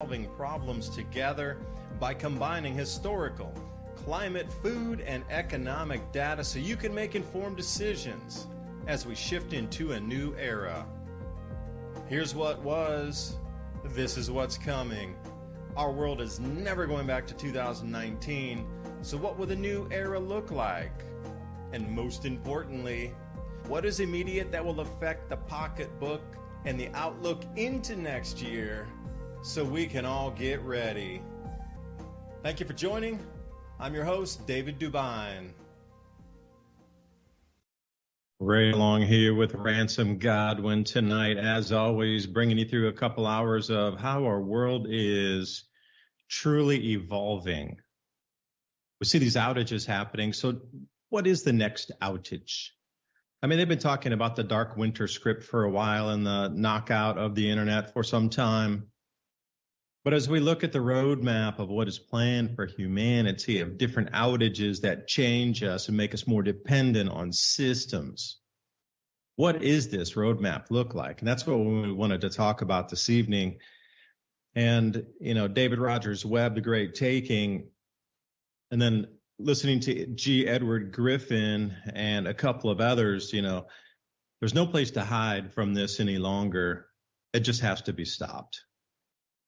Solving problems together by combining historical, climate, food, and economic data so you can make informed decisions as we shift into a new era. Here's what was, this is what's coming. Our world is never going back to 2019, so what will the new era look like? And most importantly, what is immediate that will affect the pocketbook and the outlook into next year so we can all get ready? Thank you for joining. I'm your host, David Dubine. Right along here with Ransom Godwin tonight, as always, bringing you through a couple hours of how our world is truly evolving. We see these outages happening. So what is the next outage? I mean, they've been talking about the dark winter script for a while and the knockout of the internet for some time. But as we look at the roadmap of what is planned for humanity, of different outages that change us and make us more dependent on systems, what is this roadmap look like? And that's what we wanted to talk about this evening. And, you know, David Rogers Webb, The Great Taking, and then listening to G. Edward Griffin and a couple of others, you know, there's no place to hide from this any longer. It just has to be stopped.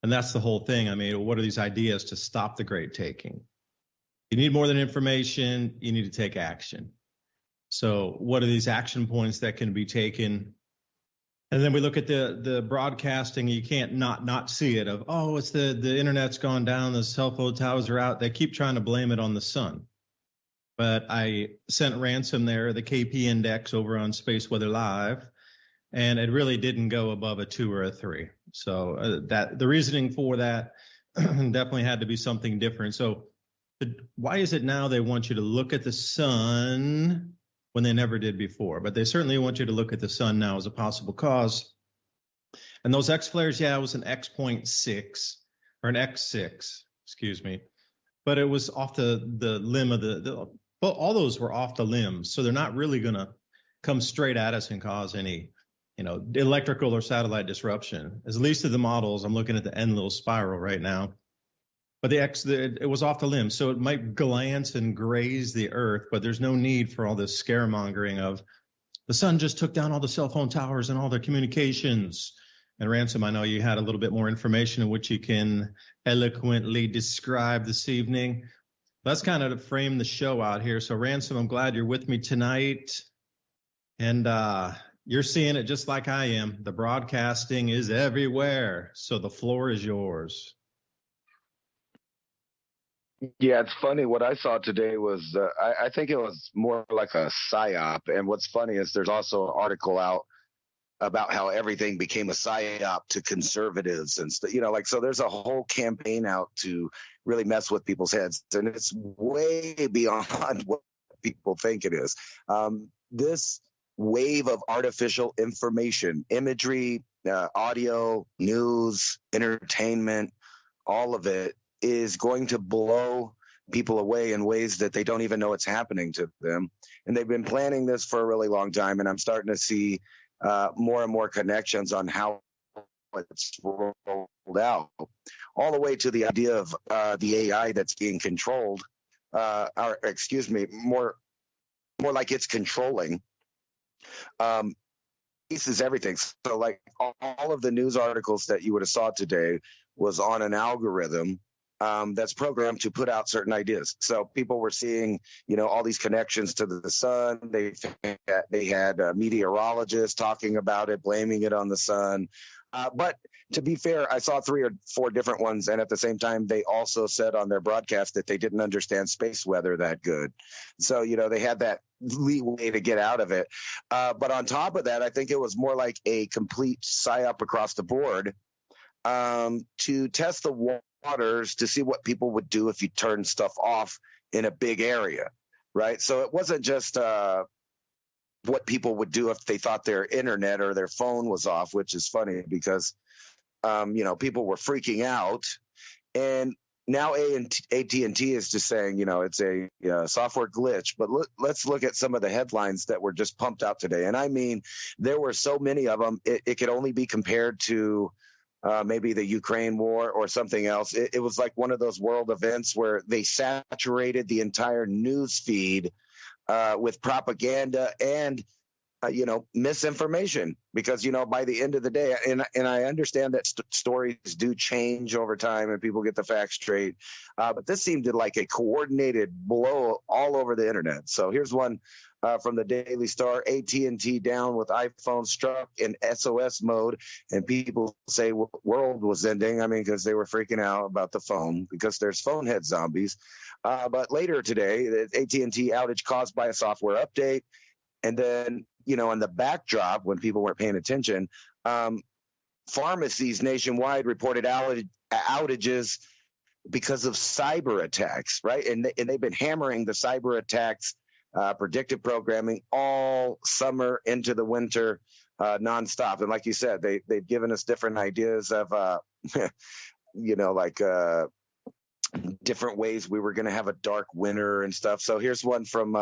And that's the whole thing. I mean, what are these ideas to stop the Great Taking? You need more than information. You need to take action. So what are these action points that can be taken? And then we look at the broadcasting. You can't not see it of, oh, it's the internet's gone down. The cell phone towers are out. They keep trying to blame it on the sun. But I sent Ransom there, the KP index over on Space Weather Live, and it really didn't go above a 2 or a 3. So that the reasoning for that definitely had to be something different. So why is it now they want you to look at the sun when they never did before? But they certainly want you to look at the sun now as a possible cause. And those X flares, yeah, it was an X.6 or an X6, excuse me. But it was off the limb of well, all those were off the limbs. So they're not really going to come straight at us and cause any, you know, electrical or satellite disruption. At least of the models, I'm looking at the end little spiral right now. But it was off the limb, so it might glance and graze the Earth, but there's no need for all this scaremongering of the sun just took down all the cell phone towers and all their communications. And Ransom, I know you had a little bit more information in which you can eloquently describe this evening. That's kind of to frame the show out here. So Ransom, I'm glad you're with me tonight. And you're seeing it just like I am. The broadcasting is everywhere. So the floor is yours. Yeah, it's funny. What I saw today was, I think it was more like a psyop. And what's funny is there's also an article out about how everything became a psyop to conservatives and stuff, you know, like, so there's a whole campaign out to really mess with people's heads. And it's way beyond what people think it is. This wave of artificial information, imagery, audio, news, entertainment, all of it is going to blow people away in ways that they don't even know it's happening to them. And they've been planning this for a really long time. And I'm starting to see more and more connections on how it's rolled out, all the way to the idea of the AI that's being controlled, or excuse me, more like it's controlling. This is everything. So like all of the news articles that you would have saw today was on an algorithm that's programmed to put out certain ideas. So people were seeing, you know, all these connections to the sun. They had meteorologists talking about it, blaming it on the sun. But to be fair, I saw 3 or 4 different ones. And at the same time, they also said on their broadcast that they didn't understand space weather that good. So, you know, they had that leeway to get out of it. But on top of that, I think it was more like a complete psyop across the board to test the waters to see what people would do if you turn stuff off in a big area, right? So it wasn't just what people would do if they thought their internet or their phone was off, which is funny because, you know, people were freaking out. And now AT&T is just saying, you know, it's a software glitch. But let's look at some of the headlines that were just pumped out today. And I mean, there were so many of them, it could only be compared to maybe the Ukraine war or something else. It was like one of those world events where they saturated the entire news feed with propaganda and misinformation, because by the end of the day, and I understand that stories do change over time and people get the facts straight, but this seemed like a coordinated blow all over the internet. So here's one from the Daily Star: AT&T down with iPhone struck in SOS mode, and people say world was ending. I mean, because they were freaking out about the phone because there's phone head zombies. But later today, the AT&T outage caused by a software update. And then, in the backdrop, when people weren't paying attention, pharmacies nationwide reported outages because of cyber attacks, right? And they've been hammering the cyber attacks, predictive programming all summer into the winter, nonstop. And like you said, they've given us different ideas of, different ways we were going to have a dark winter and stuff. So here's one from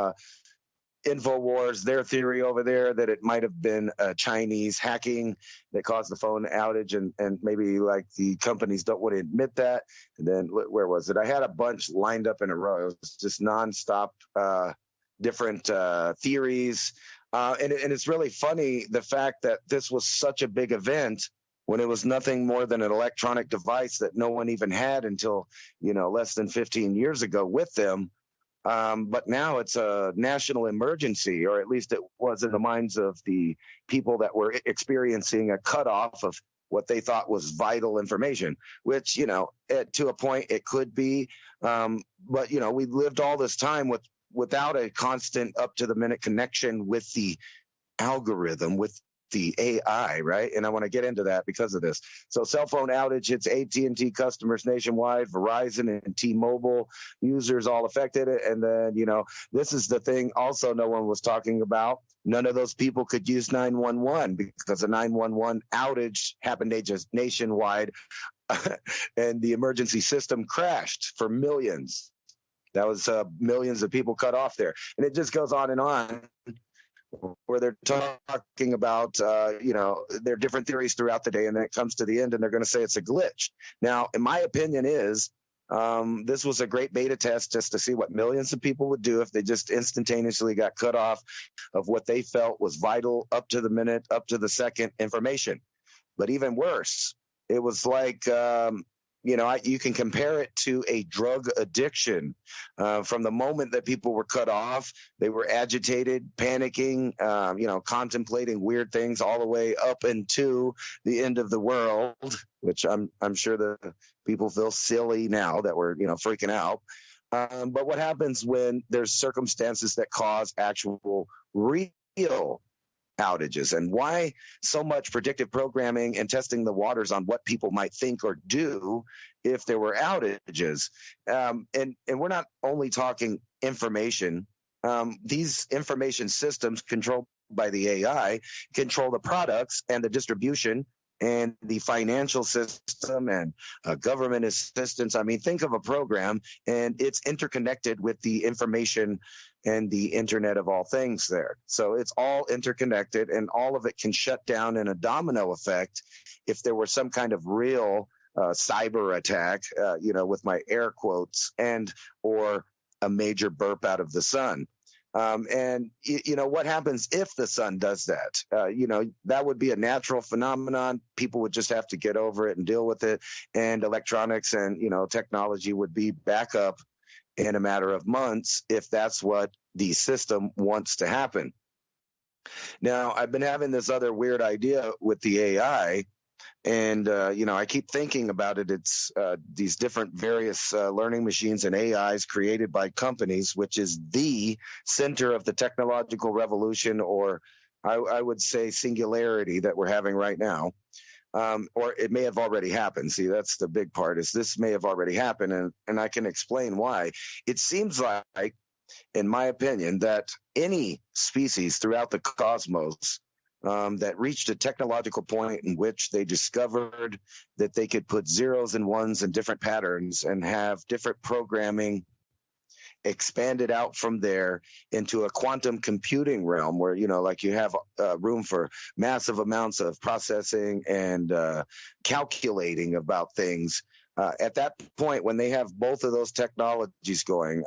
InfoWars, their theory over there that it might have been Chinese hacking that caused the phone outage, and maybe like the companies don't want to admit that. And then where was it? I had a bunch lined up in a row. It was just nonstop different theories. And it's really funny, the fact that this was such a big event when it was nothing more than an electronic device that no one even had until, less than 15 years ago with them. But now it's a national emergency, or at least it was in the minds of the people that were experiencing a cutoff of what they thought was vital information, which, to a point it could be. But, we lived all this time without a constant up-to-the-minute connection with the algorithm, with the AI, right? And I want to get into that because of this. So cell phone outage hits AT&T customers nationwide, Verizon and T-Mobile users all affected. And then, this is the thing also no one was talking about. None of those people could use 911 because a 911 outage happened nationwide and the emergency system crashed for millions. That was millions of people cut off there. And it just goes on and on, where they're talking about, there are different theories throughout the day, and then it comes to the end and they're going to say it's a glitch. Now, in my opinion is, this was a great beta test just to see what millions of people would do if they just instantaneously got cut off of what they felt was vital, up to the minute, up to the second information. But even worse, it was like, you can compare it to a drug addiction. From the moment that people were cut off, they were agitated, panicking, contemplating weird things all the way up into the end of the world, which I'm sure the people feel silly now that we're, freaking out. But what happens when there's circumstances that cause actual real outages, and why so much predictive programming and testing the waters on what people might think or do if there were outages? And we're not only talking information. These information systems controlled by the AI control the products and the distribution and the financial system and government assistance. I mean, think of a program and it's interconnected with the information and the Internet of all things there. So it's all interconnected, and all of it can shut down in a domino effect if there were some kind of real cyber attack, with my air quotes, and or a major burp out of the sun. And what happens if the sun does that? That would be a natural phenomenon. People would just have to get over it and deal with it. And electronics and, technology would be back up in a matter of months if that's what the system wants to happen. Now, I've been having this other weird idea with the AI. And, I keep thinking about it. It's these different various learning machines and AIs created by companies, which is the center of the technological revolution, or I would say singularity that we're having right now. Or it may have already happened. See, that's the big part, is this may have already happened. And I can explain why. It seems like, in my opinion, that any species throughout the cosmos that reached a technological point in which they discovered that they could put zeros and ones in different patterns and have different programming expanded out from there into a quantum computing realm where, like you have room for massive amounts of processing and calculating about things. At that point, when they have both of those technologies going,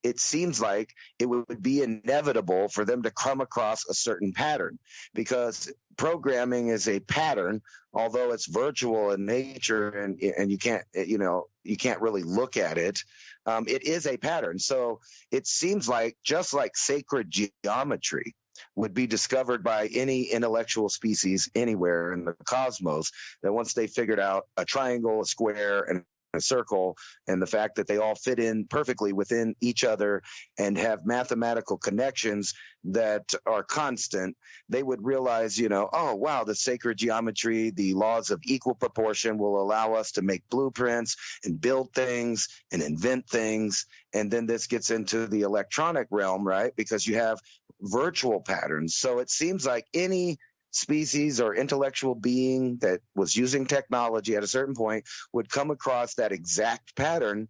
it seems like it would be inevitable for them to come across a certain pattern, because programming is a pattern, although it's virtual in nature and you can't really look at it. It is a pattern. So it seems like, just like sacred geometry would be discovered by any intellectual species anywhere in the cosmos, that once they figured out a triangle, a square, and a circle, and the fact that they all fit in perfectly within each other and have mathematical connections that are constant, they would realize, oh, wow, the sacred geometry, the laws of equal proportion will allow us to make blueprints and build things and invent things. And then this gets into the electronic realm, right? Because you have virtual patterns. So it seems like any species or intellectual being that was using technology at a certain point would come across that exact pattern.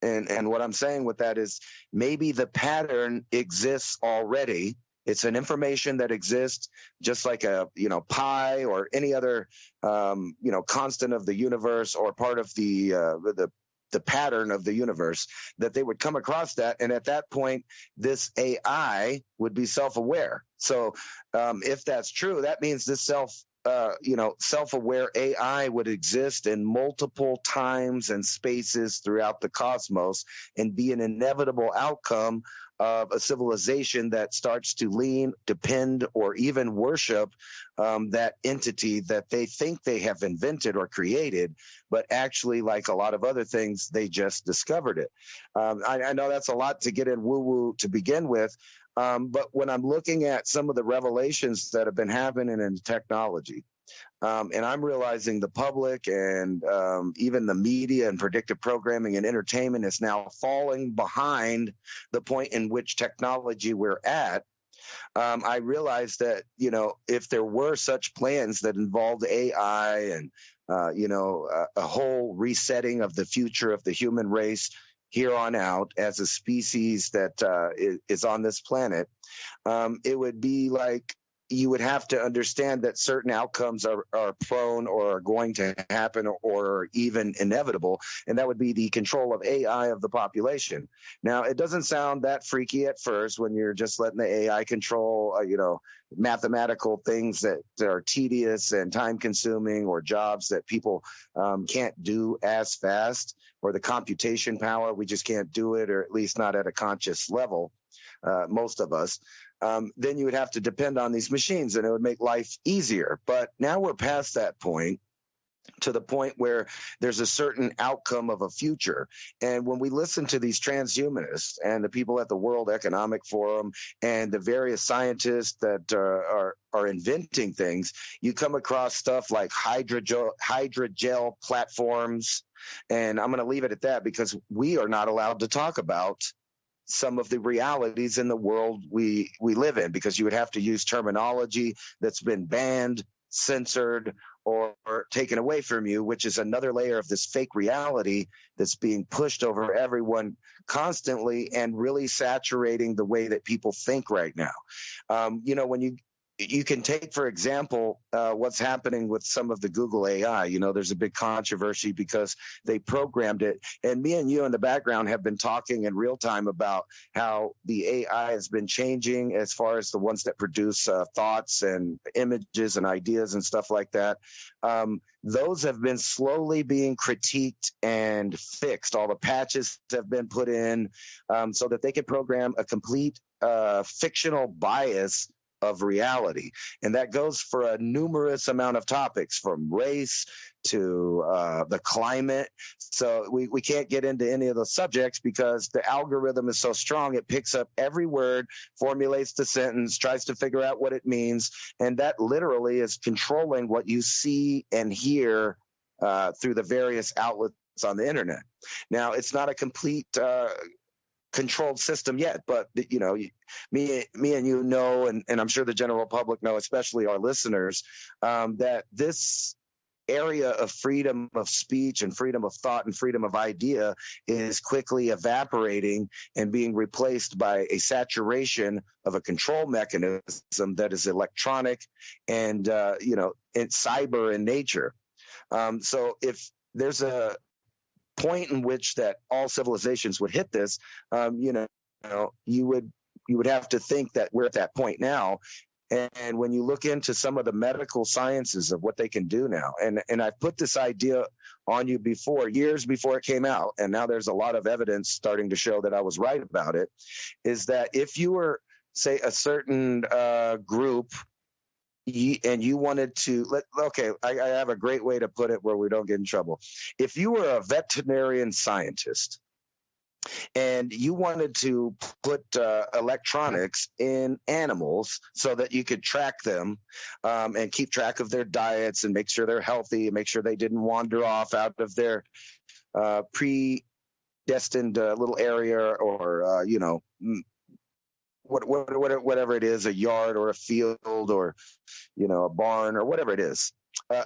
And what I'm saying with that is, maybe the pattern exists already. It's an information that exists, just like a pi or any other constant of the universe, or part of the pattern of the universe, that they would come across that. And at that point, this AI would be self-aware. So if that's true, that means this self-aware AI would exist in multiple times and spaces throughout the cosmos, and be an inevitable outcome of a civilization that starts to lean, depend, or even worship that entity that they think they have invented or created, but actually, like a lot of other things, they just discovered it. I know that's a lot to get in woo-woo to begin with, but when I'm looking at some of the revelations that have been happening in technology, and I'm realizing the public and even the media and predictive programming and entertainment is now falling behind the point in which technology we're at. I realized that, if there were such plans that involved AI and, a whole resetting of the future of the human race here on out as a species that is on this planet, it would be like, you would have to understand that certain outcomes are prone or are going to happen or even inevitable, and that would be the control of AI of the population. Now, it doesn't sound that freaky at first when you're just letting the AI control, mathematical things that are tedious and time-consuming, or jobs that people can't do as fast, or the computation power, we just can't do it, or at least not at a conscious level, most of us. Then you would have to depend on these machines, and it would make life easier. But now we're past that point, to the point where there's a certain outcome of a future. And when we listen to these transhumanists and the people at the World Economic Forum and the various scientists that are inventing things, you come across stuff like hydrogel platforms. And I'm going to leave it at that, because we are not allowed to talk about some of the realities in the world we live in, because you would have to use terminology that's been banned, censored, or taken away from you, which is another layer of this fake reality that's being pushed over everyone constantly, and really saturating the way that people think right now. When you can take, for example, what's happening with some of the Google AI. There's a big controversy because they programmed it. And me and you in the background have been talking in real time about how the AI has been changing as far as the ones that produce thoughts and images and ideas and stuff like that. Those have been slowly being critiqued and fixed. All the patches have been put in so that they can program a complete fictional bias of reality. And that goes for a numerous amount of topics, from race to the climate. So we can't get into any of those subjects because the algorithm is so strong. It picks up every word, formulates the sentence, tries to figure out what it means. And that literally is controlling what you see and hear through the various outlets on the internet. Now, it's not a complete controlled system yet, but me and you know, and I'm sure the general public know, especially our listeners, that this area of freedom of speech and freedom of thought and freedom of idea is quickly evaporating and being replaced by a saturation of a control mechanism that is electronic and it's cyber in nature. So if there's a point in which that all civilizations would hit this, you would have to think that we're at that point now. And when you look into some of the medical sciences of what they can do now, and I've put this idea on you before, years before it came out, and now there's a lot of evidence starting to show that I was right about it, is that if you were, say, a certain group, and you wanted to, I have a great way to put it where we don't get in trouble. If you were a veterinarian scientist, and you wanted to put electronics in animals so that you could track them and keep track of their diets and make sure they're healthy and make sure they didn't wander off out of their predestined little area or, whatever it is, a yard or a field or, a barn or whatever it is.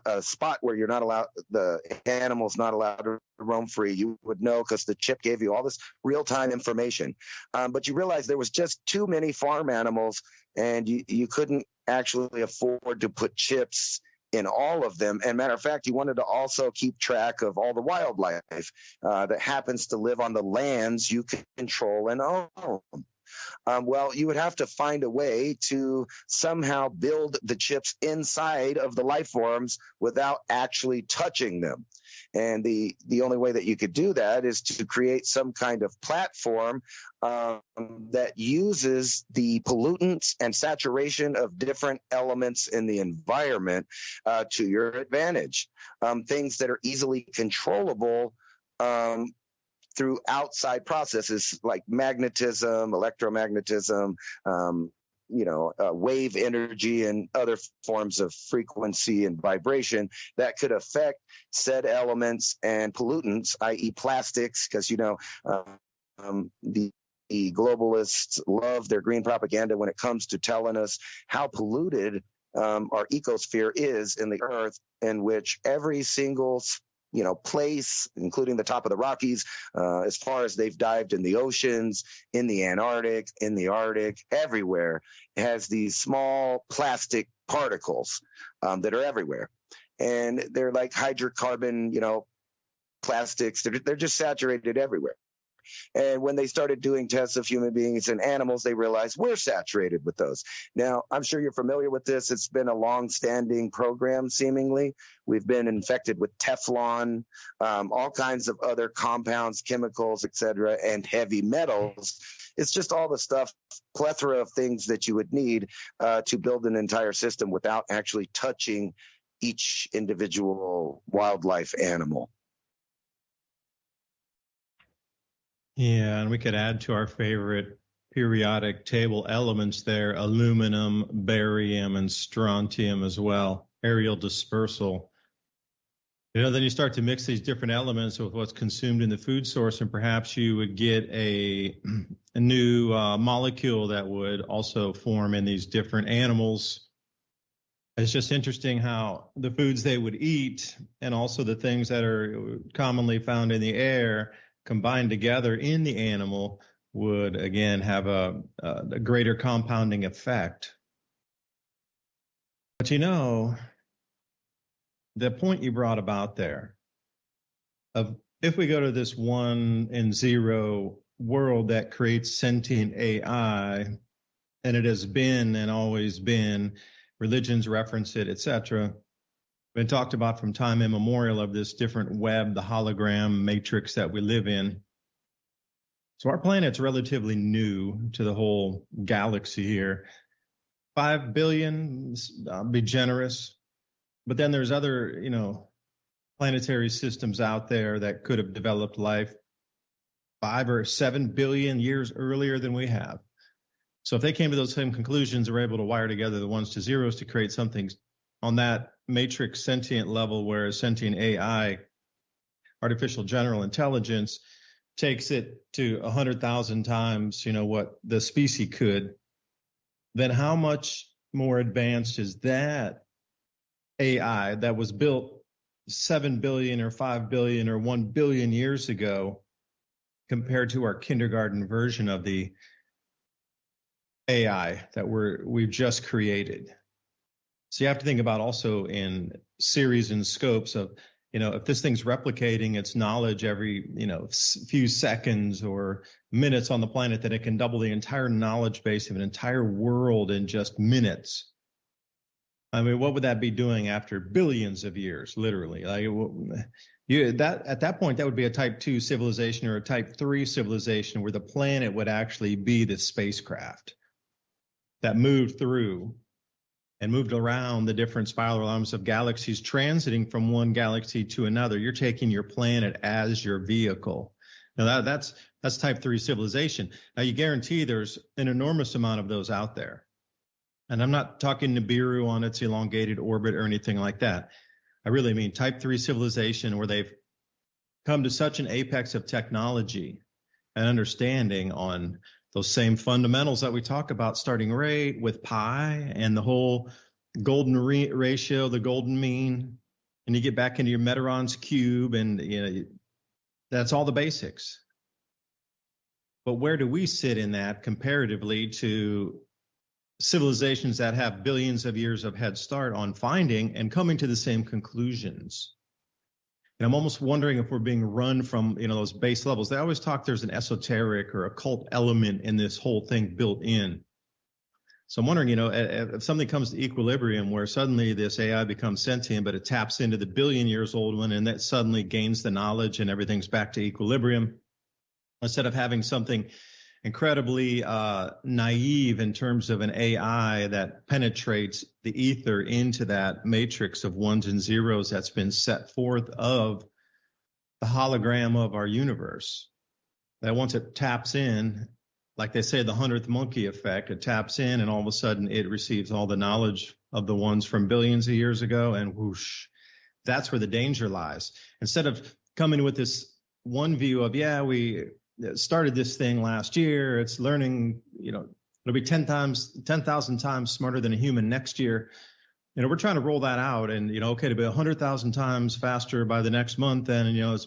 A spot where you're not allowed, the animal's not allowed to roam free, you would know because the chip gave you all this real-time information. But you realize there was just too many farm animals, and you couldn't actually afford to put chips in all of them. And matter of fact, you wanted to also keep track of all the wildlife that happens to live on the lands you control and own. Well, you would have to find a way to somehow build the chips inside of the life forms without actually touching them. And the only way that you could do that is to create some kind of platform that uses the pollutants and saturation of different elements in the environment to your advantage. Things that are easily controllable through outside processes like magnetism, electromagnetism, wave energy and other forms of frequency and vibration that could affect said elements and pollutants, i.e. plastics, because, the globalists love their green propaganda when it comes to telling us how polluted our ecosphere is in the earth, in which every single place, including the top of the Rockies, as far as they've dived in the oceans, in the Antarctic, in the Arctic, everywhere, has these small plastic particles that are everywhere. And they're like hydrocarbon, plastics. They're just saturated everywhere. And when they started doing tests of human beings and animals, they realized we're saturated with those. Now, I'm sure you're familiar with this. It's been a long-standing program, seemingly. We've been infected with Teflon, all kinds of other compounds, chemicals, etc., and heavy metals. It's just all the stuff, plethora of things that you would need to build an entire system without actually touching each individual wildlife animal. Yeah, and we could add to our favorite periodic table elements there, aluminum, barium, and strontium as well, aerial dispersal. Then you start to mix these different elements with what's consumed in the food source, and perhaps you would get a new molecule that would also form in these different animals. It's just interesting how the foods they would eat and also the things that are commonly found in the air combined together in the animal would, again, have a greater compounding effect. But the point you brought about there of if we go to this 1 and 0 world that creates sentient AI, and it has been and always been, religions reference it, etc., been talked about from time immemorial of this different web, the hologram matrix that we live in. So our planet's relatively new to the whole galaxy here. 5 billion, I'll be generous. But then there's other, planetary systems out there that could have developed life 5 or 7 billion years earlier than we have. So if they came to those same conclusions and were able to wire together the ones to zeros to create something on that matrix sentient level, where sentient AI, artificial general intelligence, takes it to 100,000 times, what the species could, then how much more advanced is that AI that was built 7 billion or 5 billion or 1 billion years ago compared to our kindergarten version of the AI that we've just created. So you have to think about also in series and scopes of, if this thing's replicating its knowledge every, few seconds or minutes on the planet, that it can double the entire knowledge base of an entire world in just minutes. I mean, what would that be doing after billions of years, literally? Like, at that point, that would be a type 2 civilization or a type 3 civilization where the planet would actually be the spacecraft that moved through and moved around the different spiral arms of galaxies, transiting from one galaxy to another. You're taking your planet as your vehicle. Now that's type 3 civilization. Now you guarantee there's an enormous amount of those out there. And I'm not talking Nibiru on its elongated orbit or anything like that. I really mean type 3 civilization where they've come to such an apex of technology and understanding on those same fundamentals that we talk about, starting right with pi and the whole golden ratio, the golden mean, and you get back into your Meteron's cube, and that's all the basics. But where do we sit in that comparatively to civilizations that have billions of years of head start on finding and coming to the same conclusions? And I'm almost wondering if we're being run from, those base levels. They always talk there's an esoteric or occult element in this whole thing built in. So I'm wondering, if something comes to equilibrium where suddenly this AI becomes sentient, but it taps into the billion years old one, and that suddenly gains the knowledge and everything's back to equilibrium, instead of having something incredibly naive in terms of an AI that penetrates the ether into that matrix of ones and zeros that's been set forth of the hologram of our universe. That once it taps in, like they say, the 100th monkey effect, it taps in and all of a sudden it receives all the knowledge of the ones from billions of years ago, and whoosh, that's where the danger lies. Instead of coming with this one view of, we started this thing last year, it's learning, it'll be 10,000 times smarter than a human next year. We're trying to roll that out, and, okay, to be 100,000 times faster by the next month, and, it's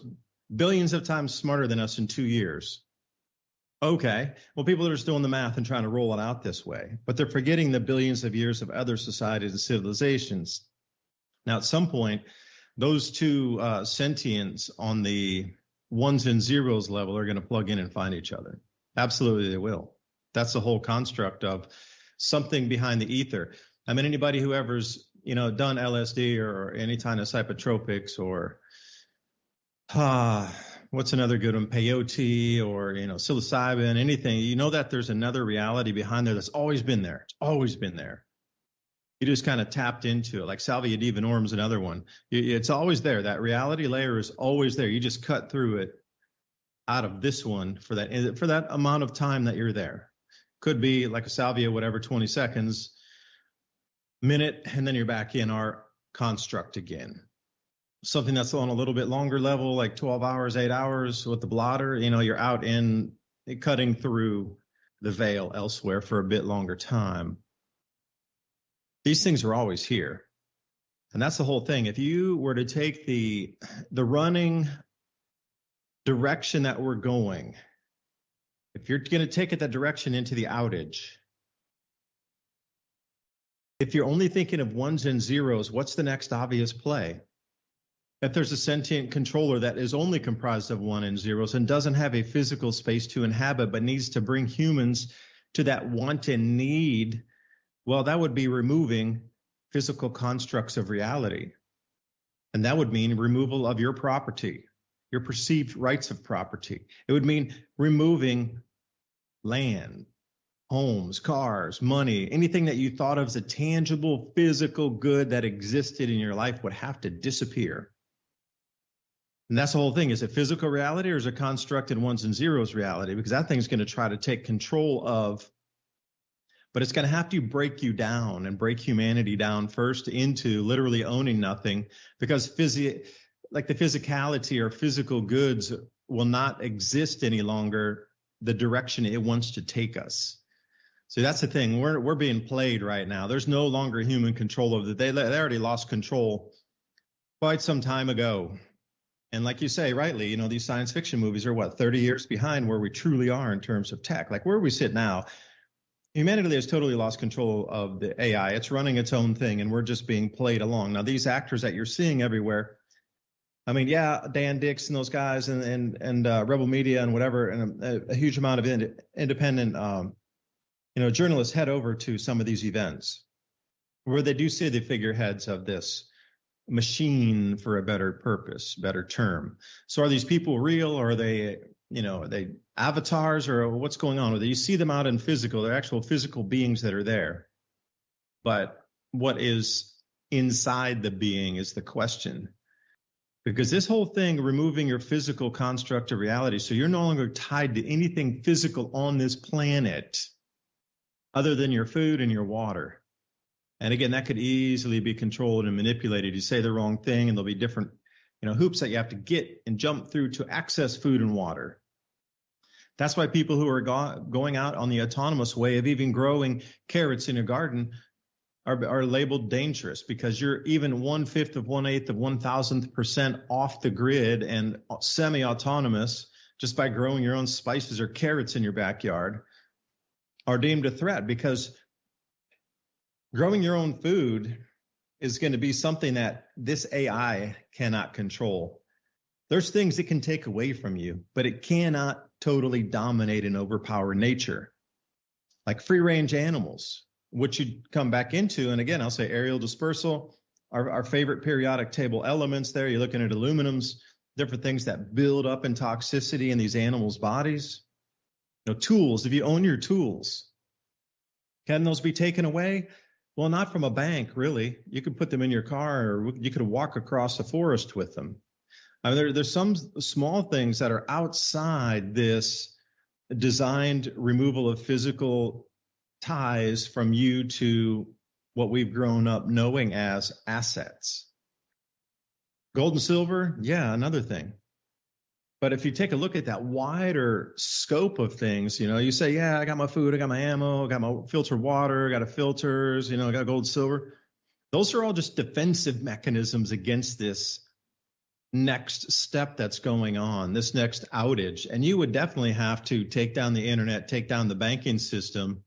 billions of times smarter than us in 2 years. Okay, well, people are just doing the math and trying to roll it out this way, but they're forgetting the billions of years of other societies and civilizations. Now, at some point, those two sentients on the ones and zeros level are going to plug in and find each other. Absolutely, they will. That's the whole construct of something behind the ether. I mean, anybody who ever's, done LSD or any kind of psychotropics or, what's another good one? Peyote or, psilocybin, anything, that there's another reality behind there that's always been there. It's always been there. You just kind of tapped into it, like Salvia Divinorum is another one. It's always there. That reality layer is always there. You just cut through it out of this one for that amount of time that you're there. Could be like a Salvia, whatever, 20 seconds, minute, and then you're back in our construct again. Something that's on a little bit longer level, like 12 hours, 8 hours with the blotter, you're out in cutting through the veil elsewhere for a bit longer time. These things are always here. And that's the whole thing. If you were to take the running direction that we're going, if you're going to take it that direction into the outage, if you're only thinking of ones and zeros, what's the next obvious play? If there's a sentient controller that is only comprised of one and zeros and doesn't have a physical space to inhabit, but needs to bring humans to that want and need, well, that would be removing physical constructs of reality. And that would mean removal of your property, your perceived rights of property. It would mean removing land, homes, cars, money, anything that you thought of as a tangible physical good that existed in your life would have to disappear. And that's the whole thing. Is it physical reality or is it constructed ones and zeros reality? Because that thing's going to try to take control of, but it's going to have to break you down and break humanity down first into literally owning nothing, because like the physicality or physical goods will not exist any longer, the direction it wants to take us. So that's the thing. We're being played right now. There's no longer human control of it. They already lost control quite some time ago. And like you say, rightly, these science fiction movies are 30 years behind where we truly are in terms of tech. Like where we sit now, humanity has totally lost control of the AI. It's running its own thing, and we're just being played along. Now, these actors that you're seeing everywhere, I mean, yeah, Dan Dix and those guys and Rebel Media and whatever, and a huge amount of independent, journalists head over to some of these events where they do see the figureheads of this machine, for a better purpose, better term. So are these people real, or are they avatars, or what's going on? You see them out in physical, they're actual physical beings that are there. But what is inside the being is the question. Because this whole thing, removing your physical construct of reality, so you're no longer tied to anything physical on this planet other than your food and your water. And again, that could easily be controlled and manipulated. You say the wrong thing, and there'll be different, hoops that you have to get and jump through to access food and water. That's why people who are going out on the autonomous way of even growing carrots in a garden are labeled dangerous, because you're even 1/5 of 1/8 of 1,000% off the grid and semi-autonomous just by growing your own spices or carrots in your backyard are deemed a threat, because growing your own food is going to be something that this AI cannot control. There's things it can take away from you, but it cannot totally dominate and overpower nature. Like free-range animals, which you come back into, and again, I'll say aerial dispersal, our favorite periodic table elements there. You're looking at aluminums, different things that build up in toxicity in these animals' bodies. Tools, if you own your tools, can those be taken away? Well, not from a bank, really. You could put them in your car, or you could walk across the forest with them. I mean, there's some small things that are outside this designed removal of physical ties from you to what we've grown up knowing as assets. Gold and silver, yeah, another thing. But if you take a look at that wider scope of things, you say, yeah, I got my food, I got my ammo, I got my filtered water, I got filters, I got gold, silver. Those are all just defensive mechanisms against this next step that's going on, this next outage. And you would definitely have to take down the internet, take down the banking system,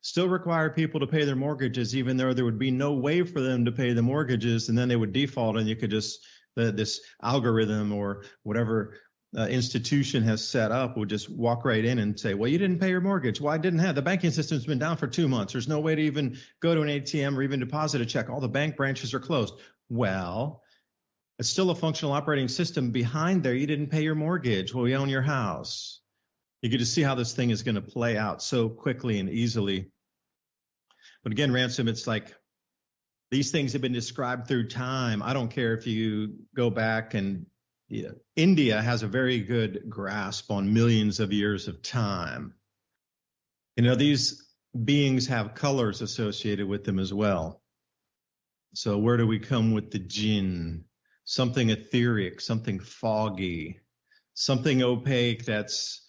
still require people to pay their mortgages, even though there would be no way for them to pay the mortgages, and then they would default, and you could just, this algorithm or whatever institution has set up would just walk right in and say, well, you didn't pay your mortgage. Well, I didn't have. The banking system's been down for 2 months. There's no way to even go to an ATM or even deposit a check. All the bank branches are closed. Well, it's still a functional operating system behind there. You didn't pay your mortgage. Well, you own your house. You get to see how this thing is going to play out so quickly and easily. But again, Ransom, it's like these things have been described through time. I don't care if you go back and India has a very good grasp on millions of years of time. These beings have colors associated with them as well. So where do we come with the jinn? Something etheric, something foggy, something opaque that's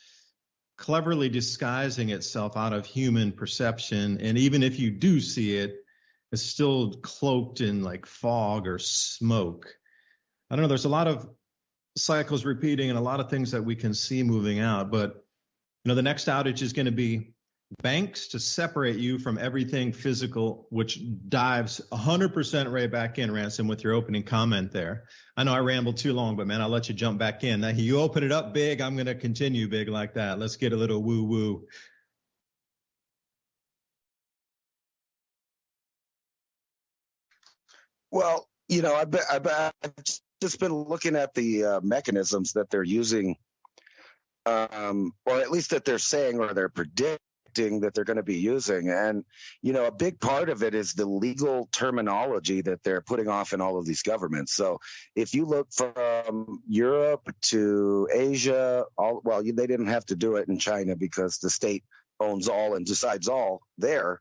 cleverly disguising itself out of human perception. And even if you do see it, it's still cloaked in like fog or smoke. I don't know. There's a lot of cycles repeating and a lot of things that we can see moving out. But, the next outage is going to be banks to separate you from everything physical, which dives 100% right back in, Ransom, with your opening comment there. I know I rambled too long, but man, I'll let you jump back in. Now, you open it up big, I'm going to continue big like that. Let's get a little woo-woo. Well, I've just been looking at the mechanisms that they're using, or at least that they're saying or they're predicting that they're going to be using. And, a big part of it is the legal terminology that they're putting off in all of these governments. So if you look from Europe to Asia, they didn't have to do it in China because the state owns all and decides all there.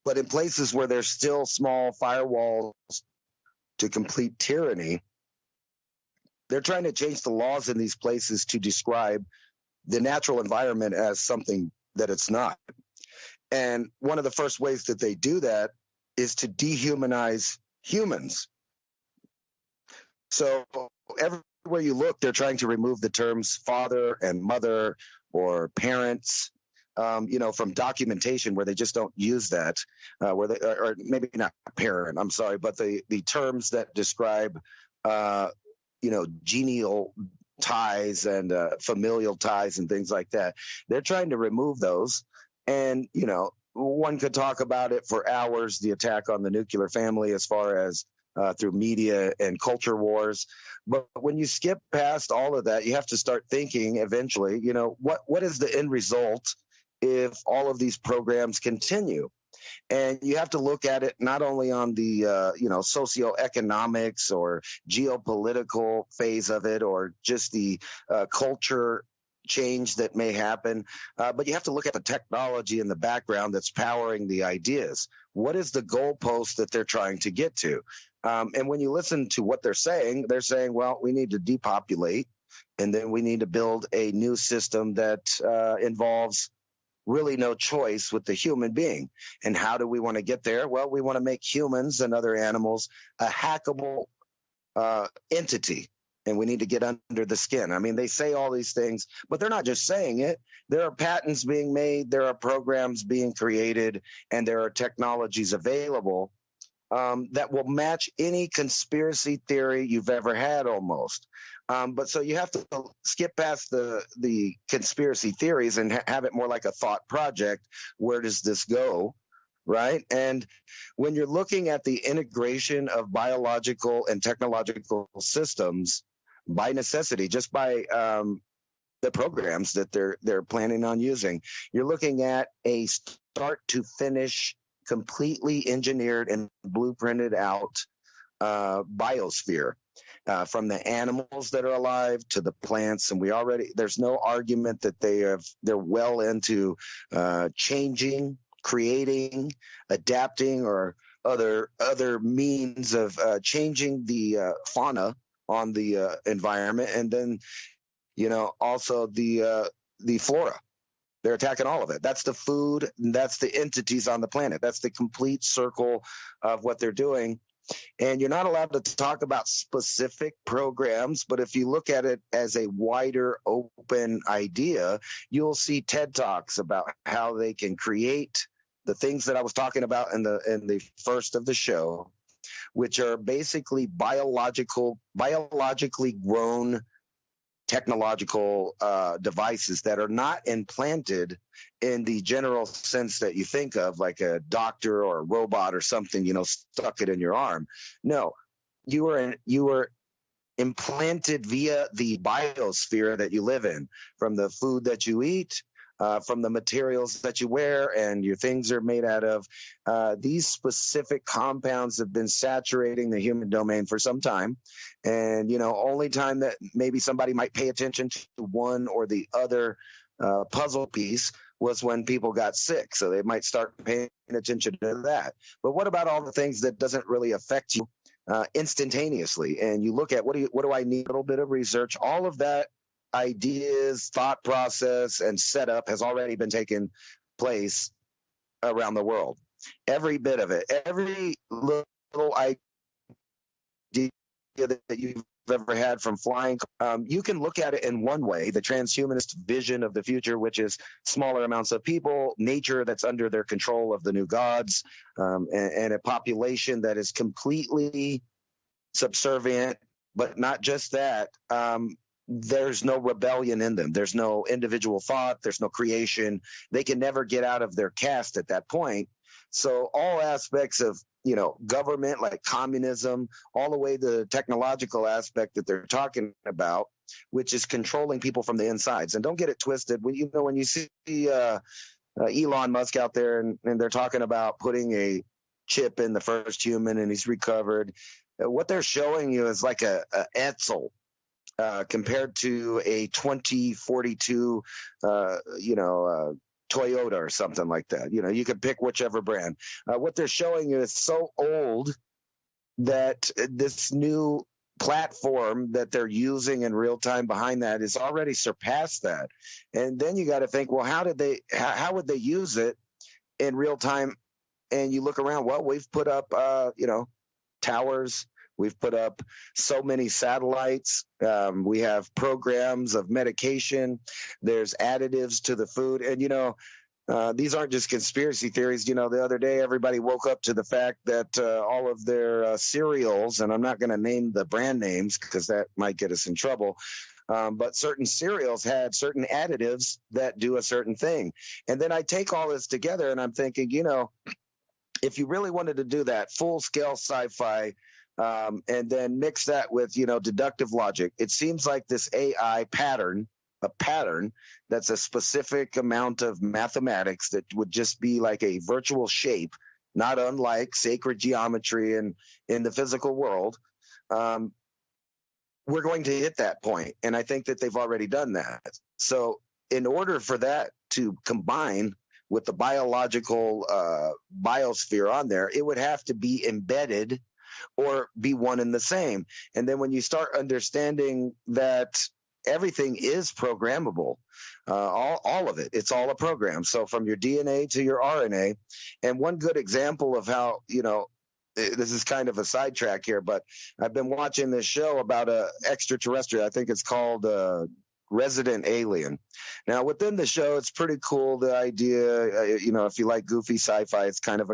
But in places where there's still small firewalls to complete tyranny, they're trying to change the laws in these places to describe the natural environment as something that it's not. And one of the first ways that they do that is to dehumanize humans. So everywhere you look, they're trying to remove the terms father and mother or parents, from documentation where they just don't use that, where they, or maybe not parent, I'm sorry, but the terms that describe, genial ties and familial ties and things like that. They're trying to remove those. And, one could talk about it for hours, the attack on the nuclear family as far as through media and culture wars. But when you skip past all of that, you have to start thinking eventually, what is the end result if all of these programs continue? And you have to look at it not only on the socioeconomics or geopolitical phase of it, or just the culture change that may happen, but you have to look at the technology in the background that's powering the ideas. What is the goalpost that they're trying to get to? And when you listen to what they're saying, well, we need to depopulate, and then we need to build a new system that involves really no choice with the human being. And how do we want to get there? Well, we want to make humans and other animals a hackable entity, and we need to get under the skin. I mean, they say all these things, but they're not just saying it. There are patents being made, there are programs being created, and there are technologies available that will match any conspiracy theory you've ever had almost. But so you have to skip past the conspiracy theories and have it more like a thought project. Where does this go? Right. And when you're looking at the integration of biological and technological systems by necessity, just by the programs that they're planning on using, you're looking at a start to finish, completely engineered and blueprinted out biosphere. From the animals that are alive to the plants, and there's no argument that they're well into changing, creating, adapting, or other means of changing the fauna on the environment, and then also the flora. They're attacking all of it. That's the food, that's the entities on the planet. That's the complete circle of what they're doing. And you're not allowed to talk about specific programs, but if you look at it as a wider open idea, you'll see TED Talks about how they can create the things that I was talking about in the first of the show, which are basically biologically grown technological devices that are not implanted in the general sense that you think of, like a doctor or a robot or something, stuck it in your arm. No, you were implanted via the biosphere that you live in, from the food that you eat, from the materials that you wear and your things are made out of. These specific compounds have been saturating the human domain for some time. And, only time that maybe somebody might pay attention to one or the other puzzle piece was when people got sick. So they might start paying attention to that. But what about all the things that doesn't really affect you instantaneously? And you look at what do I need? A little bit of research. All of that ideas, thought process, and setup has already been taking place around the world. Every bit of it, every little idea that you've ever had, from flying, you can look at it in one way, the transhumanist vision of the future, which is smaller amounts of people, nature that's under their control of the new gods, and a population that is completely subservient. But not just that, there's no rebellion in them. There's no individual thought. There's no creation. They can never get out of their caste at that point. So all aspects of, government, like communism, all the way to the technological aspect that they're talking about, which is controlling people from the insides. And don't get it twisted. When you see Elon Musk out there and they're talking about putting a chip in the first human and he's recovered, what they're showing you is like a Etzel. Compared to a 2042, Toyota or something like that. You could pick whichever brand. What they're showing you is so old that this new platform that they're using in real time behind that is already surpassed that. And then you got to think, well, how would they use it in real time? And you look around, well, we've put up, towers. We've put up so many satellites. We have programs of medication. There's additives to the food. And, these aren't just conspiracy theories. The other day, everybody woke up to the fact that all of their cereals, and I'm not going to name the brand names because that might get us in trouble, but certain cereals had certain additives that do a certain thing. And then I take all this together and I'm thinking, if you really wanted to do that full-scale sci-fi, and then mix that with, deductive logic, it seems like this AI pattern, a pattern that's a specific amount of mathematics that would just be like a virtual shape, not unlike sacred geometry in the physical world. We're going to hit that point, and I think that they've already done that. So in order for that to combine with the biological biosphere on there, it would have to be embedded or be one and the same. And then when you start understanding that everything is programmable, all of it, it's all a program. So from your DNA to your RNA. And one good example of how, this is kind of a sidetrack here, but I've been watching this show about a extraterrestrial. I think it's called Resident Alien. Now, within the show, it's pretty cool. The idea, if you like goofy sci-fi, it's kind of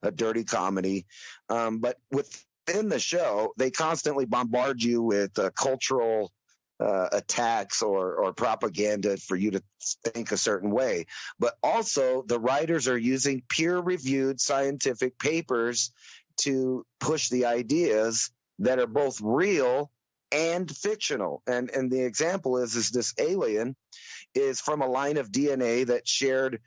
a dirty comedy. But within the show, they constantly bombard you with cultural attacks or propaganda for you to think a certain way. But also, the writers are using peer-reviewed scientific papers to push the ideas that are both real and fictional. And the example is this alien is from a line of DNA that shared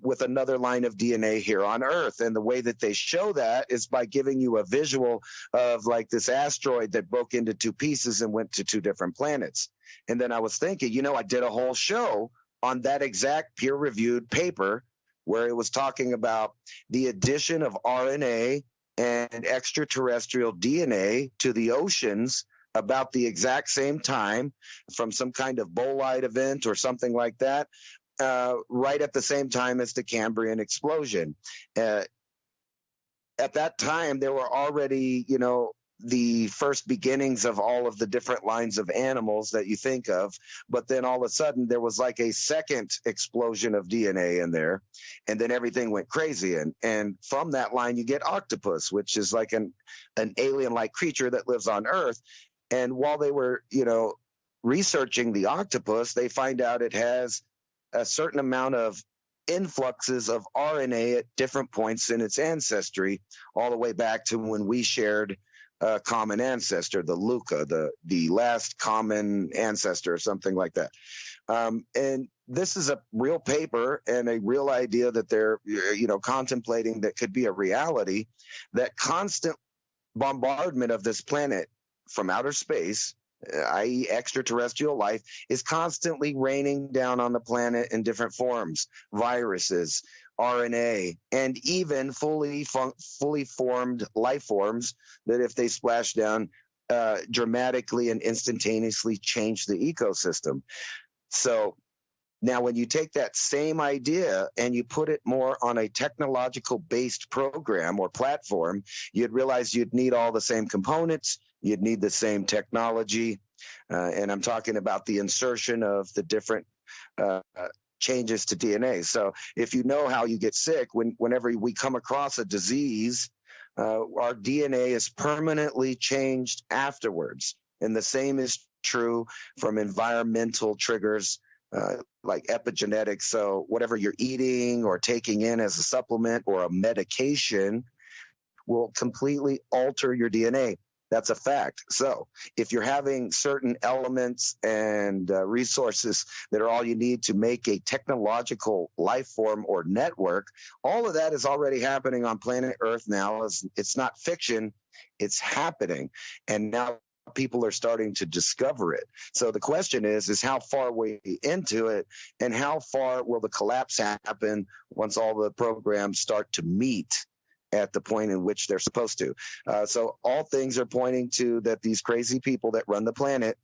with another line of DNA here on Earth. And the way that they show that is by giving you a visual of like this asteroid that broke into two pieces and went to two different planets. And then I was thinking, I did a whole show on that exact peer-reviewed paper where it was talking about the addition of RNA and extraterrestrial DNA to the oceans about the exact same time from some kind of bolide event or something like that, right at the same time as the Cambrian explosion. At that time, there were already, the first beginnings of all of the different lines of animals that you think of. But then all of a sudden, there was like a second explosion of DNA in there. And then everything went crazy. And from that line, you get octopus, which is like an alien-like creature that lives on Earth. And while they were, researching the octopus, they find out it has a certain amount of influxes of RNA at different points in its ancestry, all the way back to when we shared a common ancestor, the Luca, the last common ancestor or something like that. And this is a real paper and a real idea that they're, contemplating that could be a reality, that constant bombardment of this planet from outer space, i.e. extraterrestrial life, is constantly raining down on the planet in different forms, viruses, RNA, and even fully formed life forms that if they splash down, dramatically and instantaneously change the ecosystem. So now when you take that same idea and you put it more on a technological based program or platform, you'd realize you'd need all the same components, you'd need the same technology, and I'm talking about the insertion of the different changes to DNA. So if you know how you get sick, whenever we come across a disease, our DNA is permanently changed afterwards. And the same is true from environmental triggers like epigenetics. So whatever you're eating or taking in as a supplement or a medication will completely alter your DNA. That's a fact. So if you're having certain elements and resources that are all you need to make a technological life form or network, all of that is already happening on planet Earth now. It's not fiction, it's happening. And now people are starting to discover it. So the question is how far are we into it, and how far will the collapse happen once all the programs start to meet at the point in which they're supposed to. So all things are pointing to that these crazy people that run the planet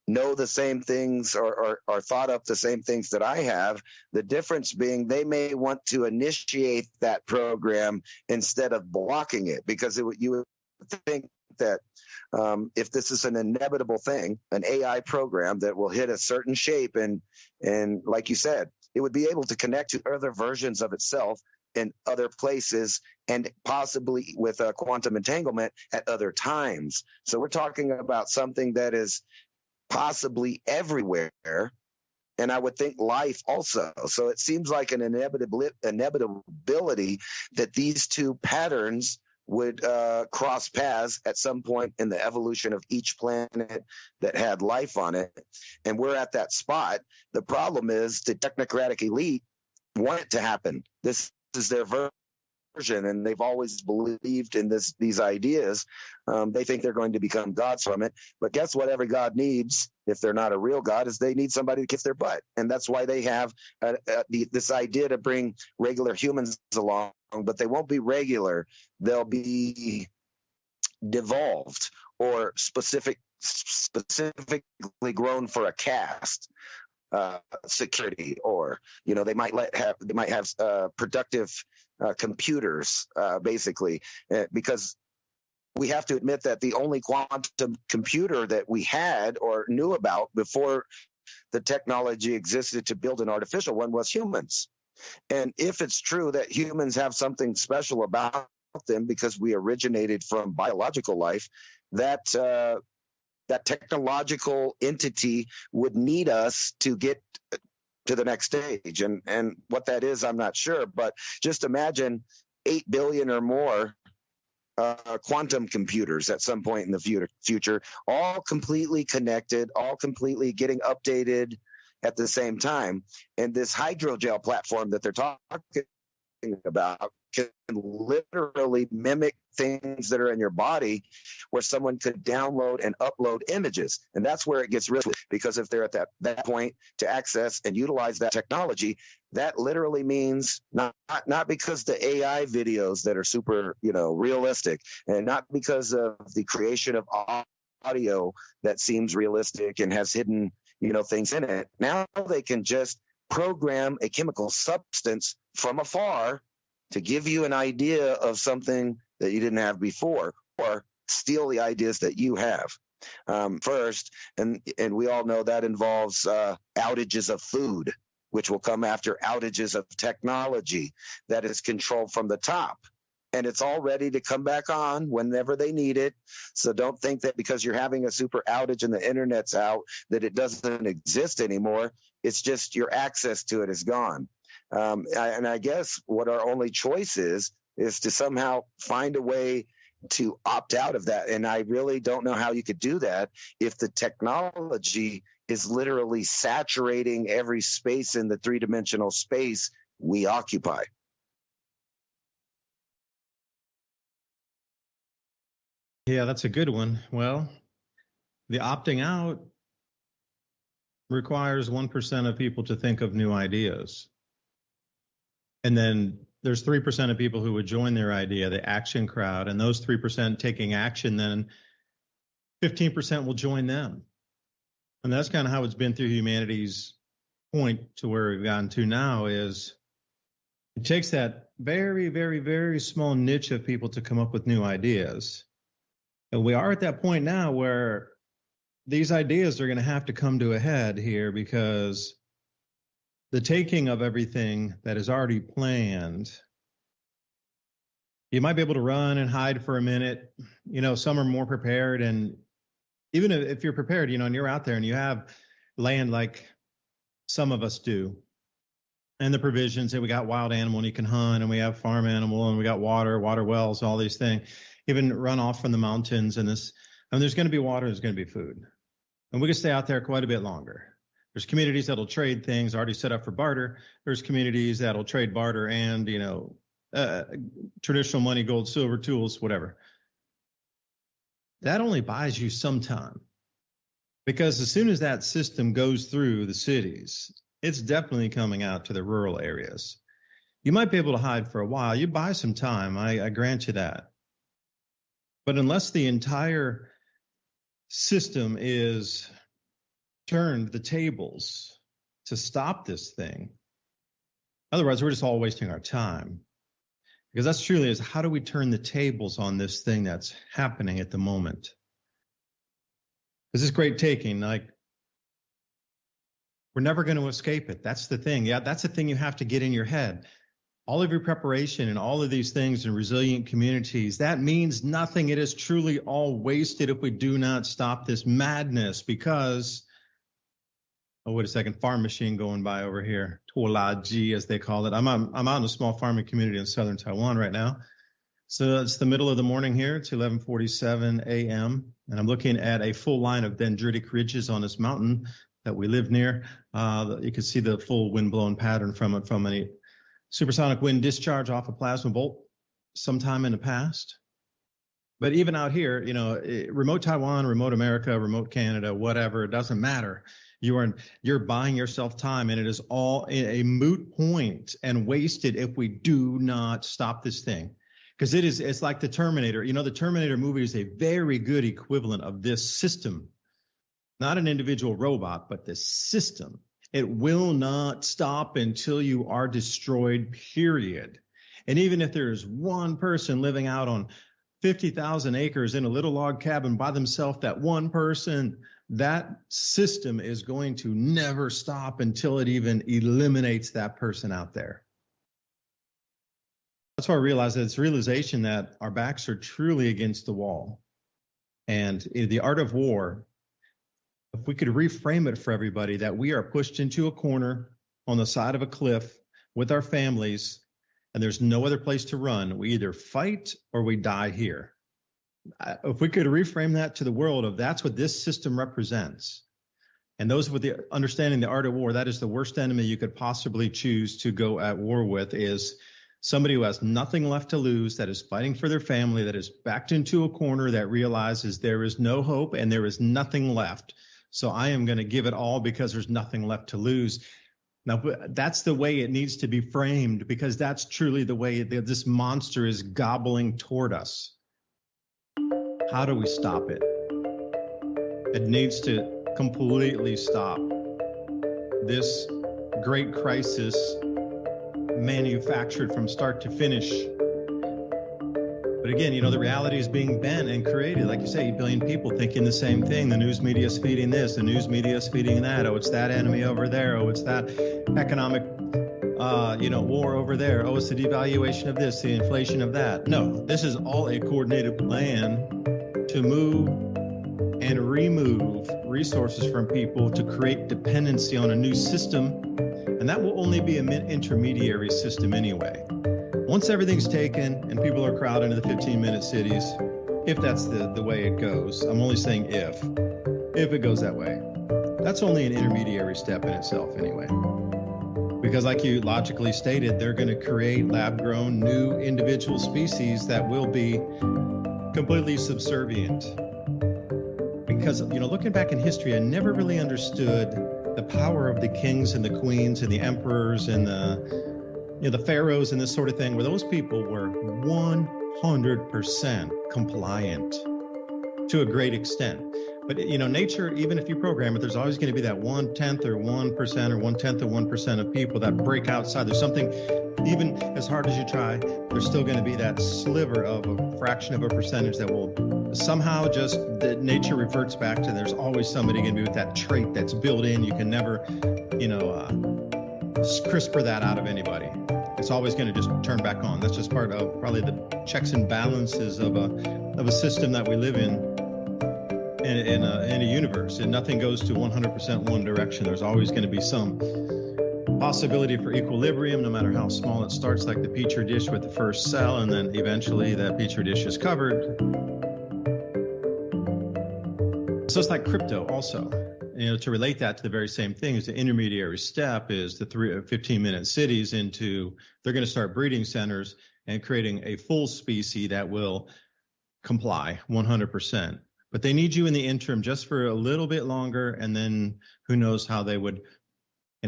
know the same things or thought up the same things that I have. The difference being they may want to initiate that program instead of blocking it, because you would think that if this is an inevitable thing, an AI program that will hit a certain shape, and like you said, it would be able to connect to other versions of itself in other places, and possibly with a quantum entanglement at other times. So we're talking about something that is possibly everywhere. And I would think life also. So it seems like an inevitability that these two patterns would cross paths at some point in the evolution of each planet that had life on it. And we're at that spot. The problem is the technocratic elite want it to happen. This is their version, and they've always believed in these ideas. They think they're going to become gods from it. But guess what every god needs, if they're not a real god, is they need somebody to kiss their butt. And that's why they have this idea to bring regular humans along, but they won't be regular. They'll be devolved or specifically grown for a caste. Security, or they might have productive computers, basically, because we have to admit that the only quantum computer that we had or knew about before the technology existed to build an artificial one was humans. And if it's true that humans have something special about them because we originated from biological life, that technological entity would need us to get to the next stage. And what that is, I'm not sure. But just imagine 8 billion or more quantum computers at some point in the future, all completely connected, all completely getting updated at the same time. And this hydrogel platform that they're talking about can literally mimic things that are in your body, where someone could download and upload images. And that's where it gets risky, because if they're at that point to access and utilize that technology, that literally means not because the AI videos that are super, realistic, and not because of the creation of audio that seems realistic and has hidden, things in it. Now they can just program a chemical substance from afar to give you an idea of something that you didn't have before, or steal the ideas that you have first. And we all know that involves outages of food, which will come after outages of technology that is controlled from the top. And it's all ready to come back on whenever they need it. So don't think that because you're having a super outage and the internet's out that it doesn't exist anymore. It's just your access to it is gone. And I guess what our only choice is to somehow find a way to opt out of that. And I really don't know how you could do that if the technology is literally saturating every space in the three-dimensional space we occupy. Yeah, that's a good one. Well, the opting out requires 1% of people to think of new ideas. And then there's 3% of people who would join their idea, the action crowd, and those 3% taking action, then 15% will join them. And that's kind of how it's been through humanity's point to where we've gotten to now. Is it takes that very, very, very small niche of people to come up with new ideas. And we are at that point now where these ideas are going to have to come to a head here, because the taking of everything that is already planned, you might be able to run and hide for a minute. Some are more prepared. And even if you're prepared, and you're out there and you have land like some of us do, and the provisions, and we got wild animal and you can hunt, and we have farm animal, and we got water wells, all these things, even run off from the mountains. And there's going to be water, there's going to be food. And we can stay out there quite a bit longer. There's communities that'll trade things already set up for barter. There's communities that'll trade barter and, traditional money, gold, silver, tools, whatever. That only buys you some time, because as soon as that system goes through the cities, it's definitely coming out to the rural areas. You might be able to hide for a while. You buy some time. I grant you that. But unless the entire system is turned the tables to stop this thing, otherwise we're just all wasting our time. Because that's truly is, how do we turn the tables on this thing that's happening at the moment? This is great taking, like, we're never going to escape it. That's the thing. Yeah, that's the thing you have to get in your head. All of your preparation and all of these things in resilient communities, that means nothing. It is truly all wasted if we do not stop this madness because, oh, wait a second, farm machine going by over here. Outages, as they call it. I'm out in a small farming community in southern Taiwan right now. So it's the middle of the morning here. It's 11:47 a.m. And I'm looking at a full line of dendritic ridges on this mountain that we live near. You can see the full wind-blown pattern from it, from a supersonic wind discharge off a plasma bolt sometime in the past. But even out here, you know, remote Taiwan, remote America, remote Canada, whatever, it doesn't matter. You're buying yourself time, and it is all a moot point and wasted if we do not stop this thing. Because it's like the Terminator. You know, the Terminator movie is a very good equivalent of this system. Not an individual robot, but the system. It will not stop until you are destroyed, period. And even if there's one person living out on 50,000 acres in a little log cabin by themselves, that one person, that system is going to never stop until it even eliminates that person out there. That's why I realize that it's realization that our backs are truly against the wall. And the art of war, if we could reframe it for everybody, that we are pushed into a corner on the side of a cliff with our families, and there's no other place to run. We either fight or we die here. If we could reframe that to the world of that's what this system represents. And those with the understanding the art of war, that is the worst enemy you could possibly choose to go at war with, is somebody who has nothing left to lose, that is fighting for their family, that is backed into a corner, that realizes there is no hope and there is nothing left. So I am going to give it all because there's nothing left to lose. Now, that's the way it needs to be framed, because that's truly the way this monster is gobbling toward us. How do we stop it? It needs to completely stop. This great crisis, manufactured from start to finish. But again, you know, the reality is being bent and created. Like you say, 8 billion people thinking the same thing. The news media is feeding this. The news media is feeding that. Oh, it's that enemy over there. Oh, it's that economic, war over there. Oh, it's the devaluation of this, the inflation of that. No, this is all a coordinated plan to move and remove resources from people to create dependency on a new system. And that will only be an intermediary system anyway. Once everything's taken and people are crowded into the 15-minute cities, if that's the way it goes, I'm only saying if it goes that way, that's only an intermediary step in itself anyway. Because like you logically stated, they're going to create lab-grown new individual species that will be completely subservient. Because, you know, looking back in history, I never really understood the power of the kings and the queens and the emperors and the pharaohs and this sort of thing, where those people were 100% compliant to a great extent. But, you know, nature, even if you program it, there's always going to be that 1/10 or 1% or 1/10 of 1% of people that break outside. There's something, even as hard as you try, there's still going to be that sliver of a fraction of a percentage that will somehow just, that nature reverts back to. There's always somebody going to be with that trait that's built in. You can never, CRISPR that out of anybody. It's always going to just turn back on. That's just part of probably the checks and balances of a system that we live in a universe. And nothing goes to 100% one direction. There's always going to be some possibility for equilibrium, no matter how small it starts, like the petri dish with the first cell, and then eventually that petri dish is covered. So it's like crypto also. You know, to relate that to the very same thing is the intermediary step is the 15-minute cities into, they're going to start breeding centers and creating a full species that will comply 100%. But they need you in the interim just for a little bit longer, and then who knows how they would,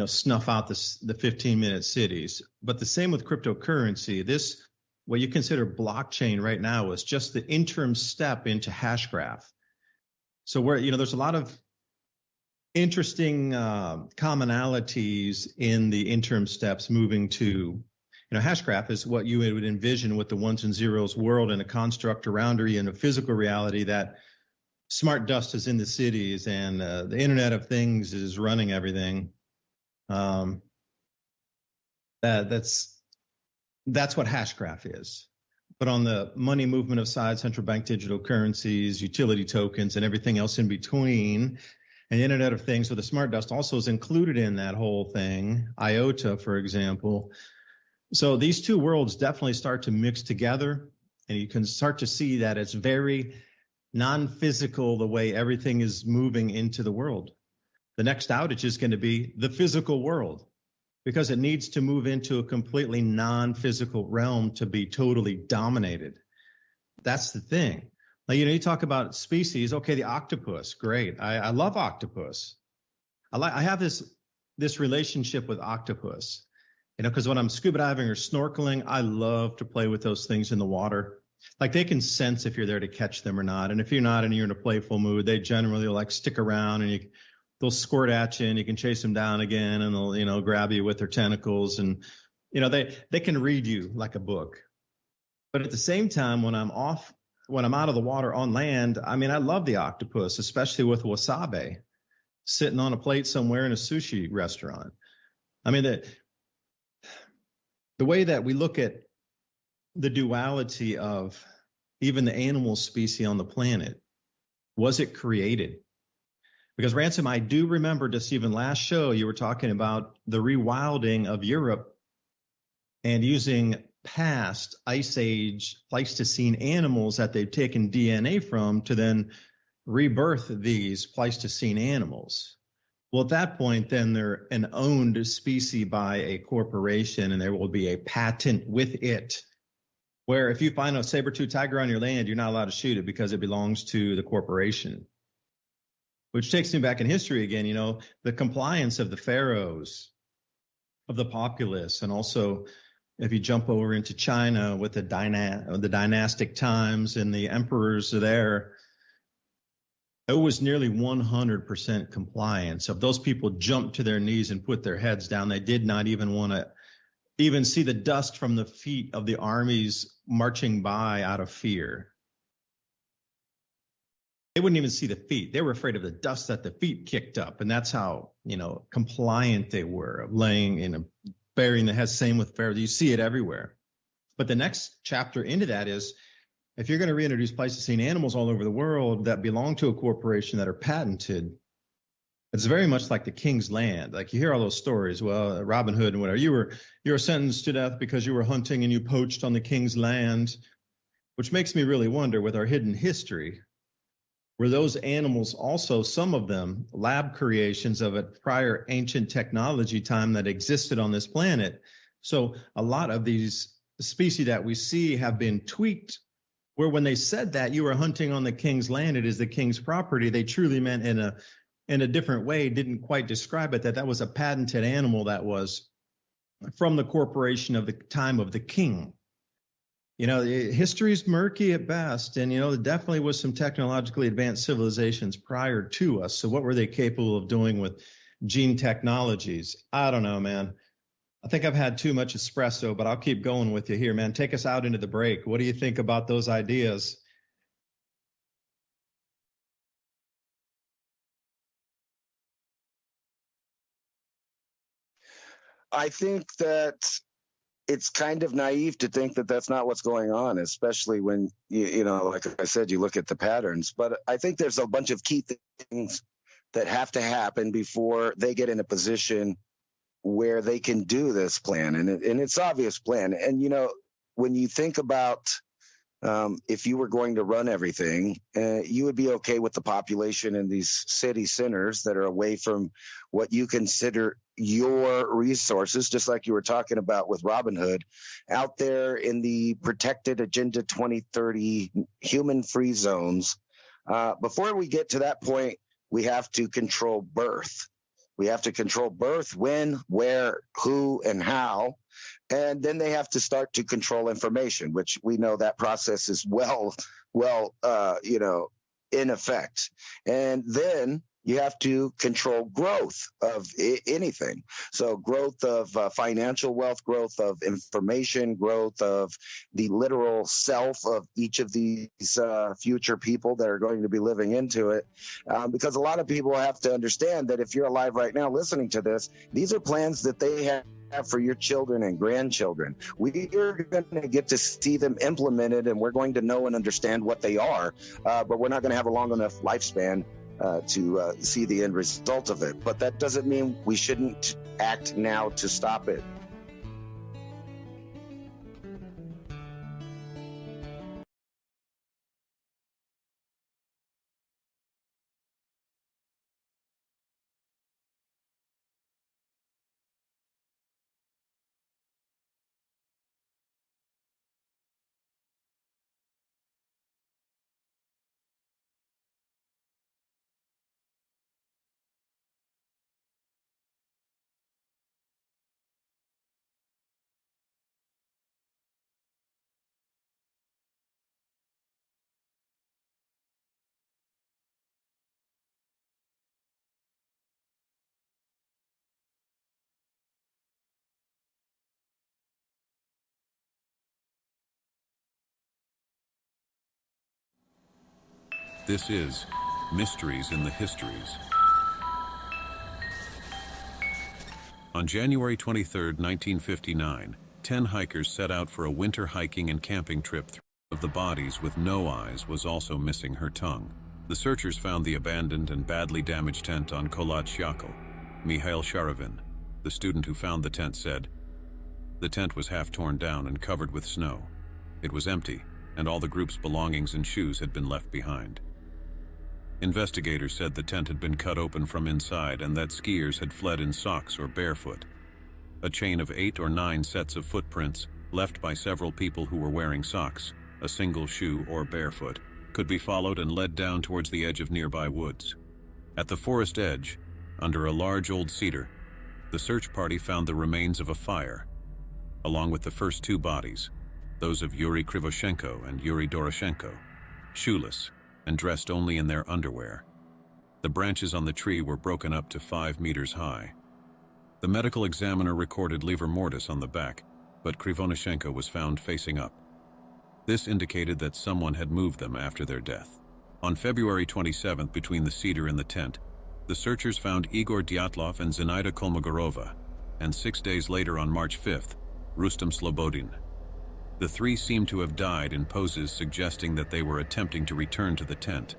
snuff out the 15-minute cities. But the same with cryptocurrency. This, what you consider blockchain right now, is just the interim step into hash graph. So where, there's a lot of interesting commonalities in the interim steps moving to, hashgraph is what you would envision with the ones and zeros world and a construct around her in a physical reality that smart dust is in the cities and the Internet of Things is running everything. That's what hashgraph is. But on the money movement of side, central bank digital currencies, utility tokens, and everything else in between, and the Internet of Things, so the smart dust also is included in that whole thing, IOTA, for example. So these two worlds definitely start to mix together, and you can start to see that it's very non-physical the way everything is moving into the world. The next outage is going to be the physical world, because it needs to move into a completely non-physical realm to be totally dominated. That's the thing. Like, you talk about species. Okay, the octopus, great. I love octopus. I have this relationship with octopus, because when I'm scuba diving or snorkeling, I love to play with those things in the water. Like, they can sense if you're there to catch them or not. And if you're not and you're in a playful mood, they generally like stick around and they'll squirt at you and you can chase them down again, and they'll, grab you with their tentacles. And, they can read you like a book. But at the same time, when I'm out of the water on land, I love the octopus, especially with wasabi sitting on a plate somewhere in a sushi restaurant. The way that we look at the duality of even the animal species on the planet, was it created? Because, Ransom, I do remember just even last show, you were talking about the rewilding of Europe and using past Ice Age Pleistocene animals that they've taken DNA from to then rebirth these Pleistocene animals. Well, at that point, then they're an owned species by a corporation, and there will be a patent with it, where if you find a saber-tooth tiger on your land, you're not allowed to shoot it because it belongs to the corporation. Which takes me back in history again, the compliance of the pharaohs, of the populace, and also if you jump over into China with the dynastic times and the emperors there, it was nearly 100% compliance. If those people jumped to their knees and put their heads down, they did not even want to even see the dust from the feet of the armies marching by out of fear. They wouldn't even see the feet. They were afraid of the dust that the feet kicked up. And that's how, compliant they were, of laying, burying the head. Same with Pharaoh. You see it everywhere. But the next chapter into that is, if you're going to reintroduce Pleistocene animals all over the world that belong to a corporation that are patented, it's very much like the king's land. Like, you hear all those stories. Well, Robin Hood and whatever. You were sentenced to death because you were hunting and you poached on the king's land, which makes me really wonder, with our hidden history, were those animals also, some of them, lab creations of a prior ancient technology time that existed on this planet? So a lot of these species that we see have been tweaked, where when they said that you were hunting on the king's land, it is the king's property, they truly meant in a different way, didn't quite describe it, that was a patented animal that was from the corporation of the time of the king. History is murky at best, and, there definitely was some technologically advanced civilizations prior to us. So what were they capable of doing with gene technologies? I don't know, man. I think I've had too much espresso, but I'll keep going with you here, man. Take us out into the break. What do you think about those ideas? I think that it's kind of naive to think that that's not what's going on, especially when, like I said, you look at the patterns. But I think there's a bunch of key things that have to happen before they get in a position where they can do this plan. And it's obvious plan. And, when you think about if you were going to run everything, you would be okay with the population in these city centers that are away from what you consider your resources, just like you were talking about with Robin Hood, out there in the protected Agenda 2030 human-free zones. Before we get to that point, we have to control birth. We have to control birth, when, where, who, and how. And then they have to start to control information, which we know that process is well, in effect. And then you have to control growth of anything. So growth of financial wealth, growth of information, growth of the literal self of each of these future people that are going to be living into it. Because a lot of people have to understand that if you're alive right now listening to this, these are plans that they have for your children and grandchildren. We are going to get to see them implemented, and we're going to know and understand what they are, but we're not going to have a long enough lifespan to see the end result of it. But that doesn't mean we shouldn't act now to stop it. This is Mysteries in the Histories. On January 23, 1959, 10 hikers set out for a winter hiking and camping trip. Three of the bodies with no eyes was also missing her tongue. The searchers found the abandoned and badly damaged tent on Kholat Syakhl. Mikhail Sharavin, the student who found the tent, said, "The tent was half torn down and covered with snow. It was empty, and all the group's belongings and shoes had been left behind." Investigators said the tent had been cut open from inside and that skiers had fled in socks or barefoot. A chain of 8 or 9 sets of footprints, left by several people who were wearing socks, a single shoe or barefoot, could be followed and led down towards the edge of nearby woods. At the forest edge, under a large old cedar, the search party found the remains of a fire, along with the first 2 bodies, those of Yuri Krivoshenko and Yuri Doroshenko, shoeless and dressed only in their underwear. The branches on the tree were broken up to 5 meters high. The medical examiner recorded livor mortis on the back, but Krivoshenko was found facing up. This indicated that someone had moved them after their death. On February 27th, between the cedar and the tent, the searchers found Igor Dyatlov and Zenaida Kolmogorova, and 6 days later, on March 5th, Rustem Slobodin. The 3 seemed to have died in poses suggesting that they were attempting to return to the tent.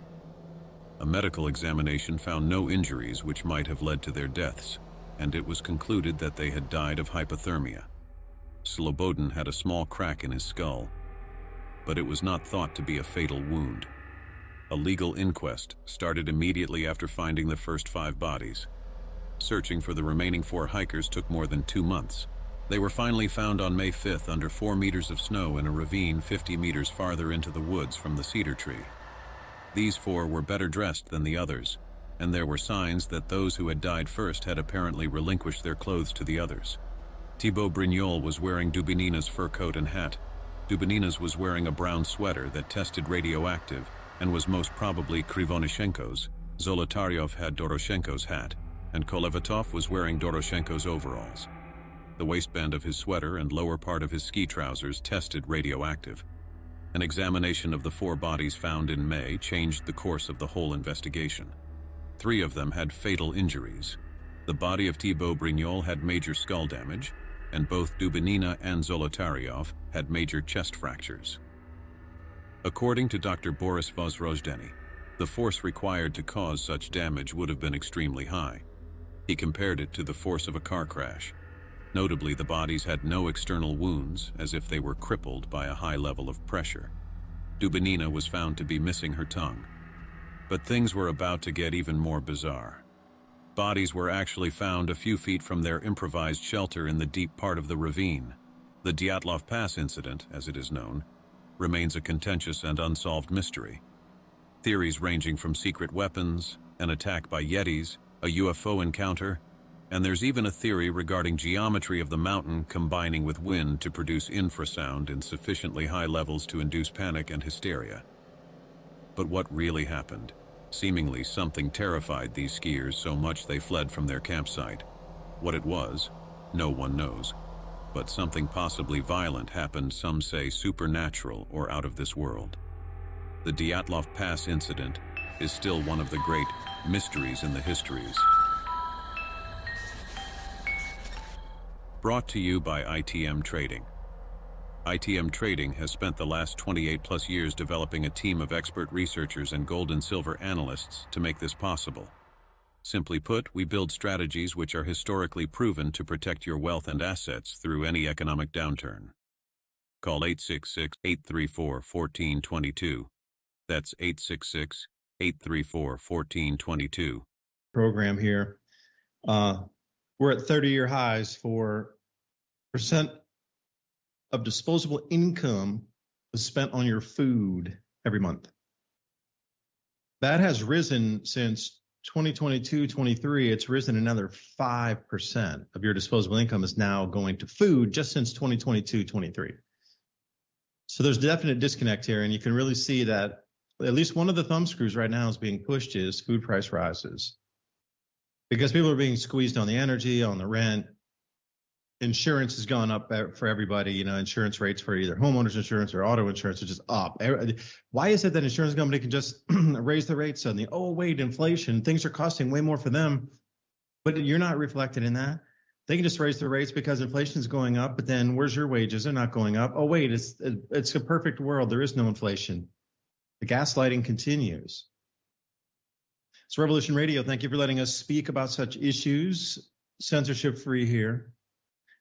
A medical examination found no injuries which might have led to their deaths, and it was concluded that they had died of hypothermia. Slobodin had a small crack in his skull, but it was not thought to be a fatal wound. A legal inquest started immediately after finding the first 5 bodies. Searching for the remaining 4 hikers took more than 2 months. They were finally found on May 5th under 4 meters of snow in a ravine 50 meters farther into the woods from the cedar tree. These 4 were better dressed than the others, and there were signs that those who had died first had apparently relinquished their clothes to the others. Thibaut Brignol was wearing Dubinina's fur coat and hat. Dubinina's was wearing a brown sweater that tested radioactive and was most probably Krivoshenko's. Zolotaryov had Doroshenko's hat, and Kolevatov was wearing Doroshenko's overalls. The waistband of his sweater and lower part of his ski trousers tested radioactive. An examination of the 4 bodies found in May changed the course of the whole investigation. 3 of them had fatal injuries. The body of Thibaut Brignol had major skull damage, and both Dubinina and Zolotaryov had major chest fractures. According to Dr. Boris Vozrojdeny, the force required to cause such damage would have been extremely high. He compared it to the force of a car crash. Notably, the bodies had no external wounds, as if they were crippled by a high level of pressure. Dubinina was found to be missing her tongue. But things were about to get even more bizarre. Bodies were actually found a few feet from their improvised shelter in the deep part of the ravine. The Dyatlov Pass incident, as it is known, remains a contentious and unsolved mystery. Theories ranging from secret weapons, an attack by Yetis, a UFO encounter, and there's even a theory regarding geometry of the mountain combining with wind to produce infrasound in sufficiently high levels to induce panic and hysteria. But what really happened? Seemingly, something terrified these skiers so much they fled from their campsite. What it was, no one knows. But something possibly violent happened, some say supernatural or out of this world. The Dyatlov Pass incident is still one of the great mysteries in the histories. Brought to you by ITM Trading. ITM Trading has spent the last 28 plus years developing a team of expert researchers and gold and silver analysts to make this possible. Simply put, we build strategies which are historically proven to protect your wealth and assets through any economic downturn. Call 866-834-1422. That's 866-834-1422. Program here. We're at 30-year highs for percent of disposable income is spent on your food every month. That has risen since 2022-23. It's risen another 5% of your disposable income is now going to food just since 2022-23. So there's a definite disconnect here, and you can really see that at least one of the thumb screws right now is being pushed is food price rises. Because people are being squeezed on the energy, on the rent. Insurance has gone up for everybody. You know, insurance rates for either homeowners insurance or auto insurance are just up. Why is it that insurance company can just raise the rates suddenly? Oh, wait, inflation. Things are costing way more for them. But you're not reflected in that. They can just raise the rates because inflation is going up. But then where's your wages? They're not going up. Oh, wait, it's a perfect world. There is no inflation. The gaslighting continues. It's Revolution Radio. Thank you for letting us speak about such issues. Censorship free here.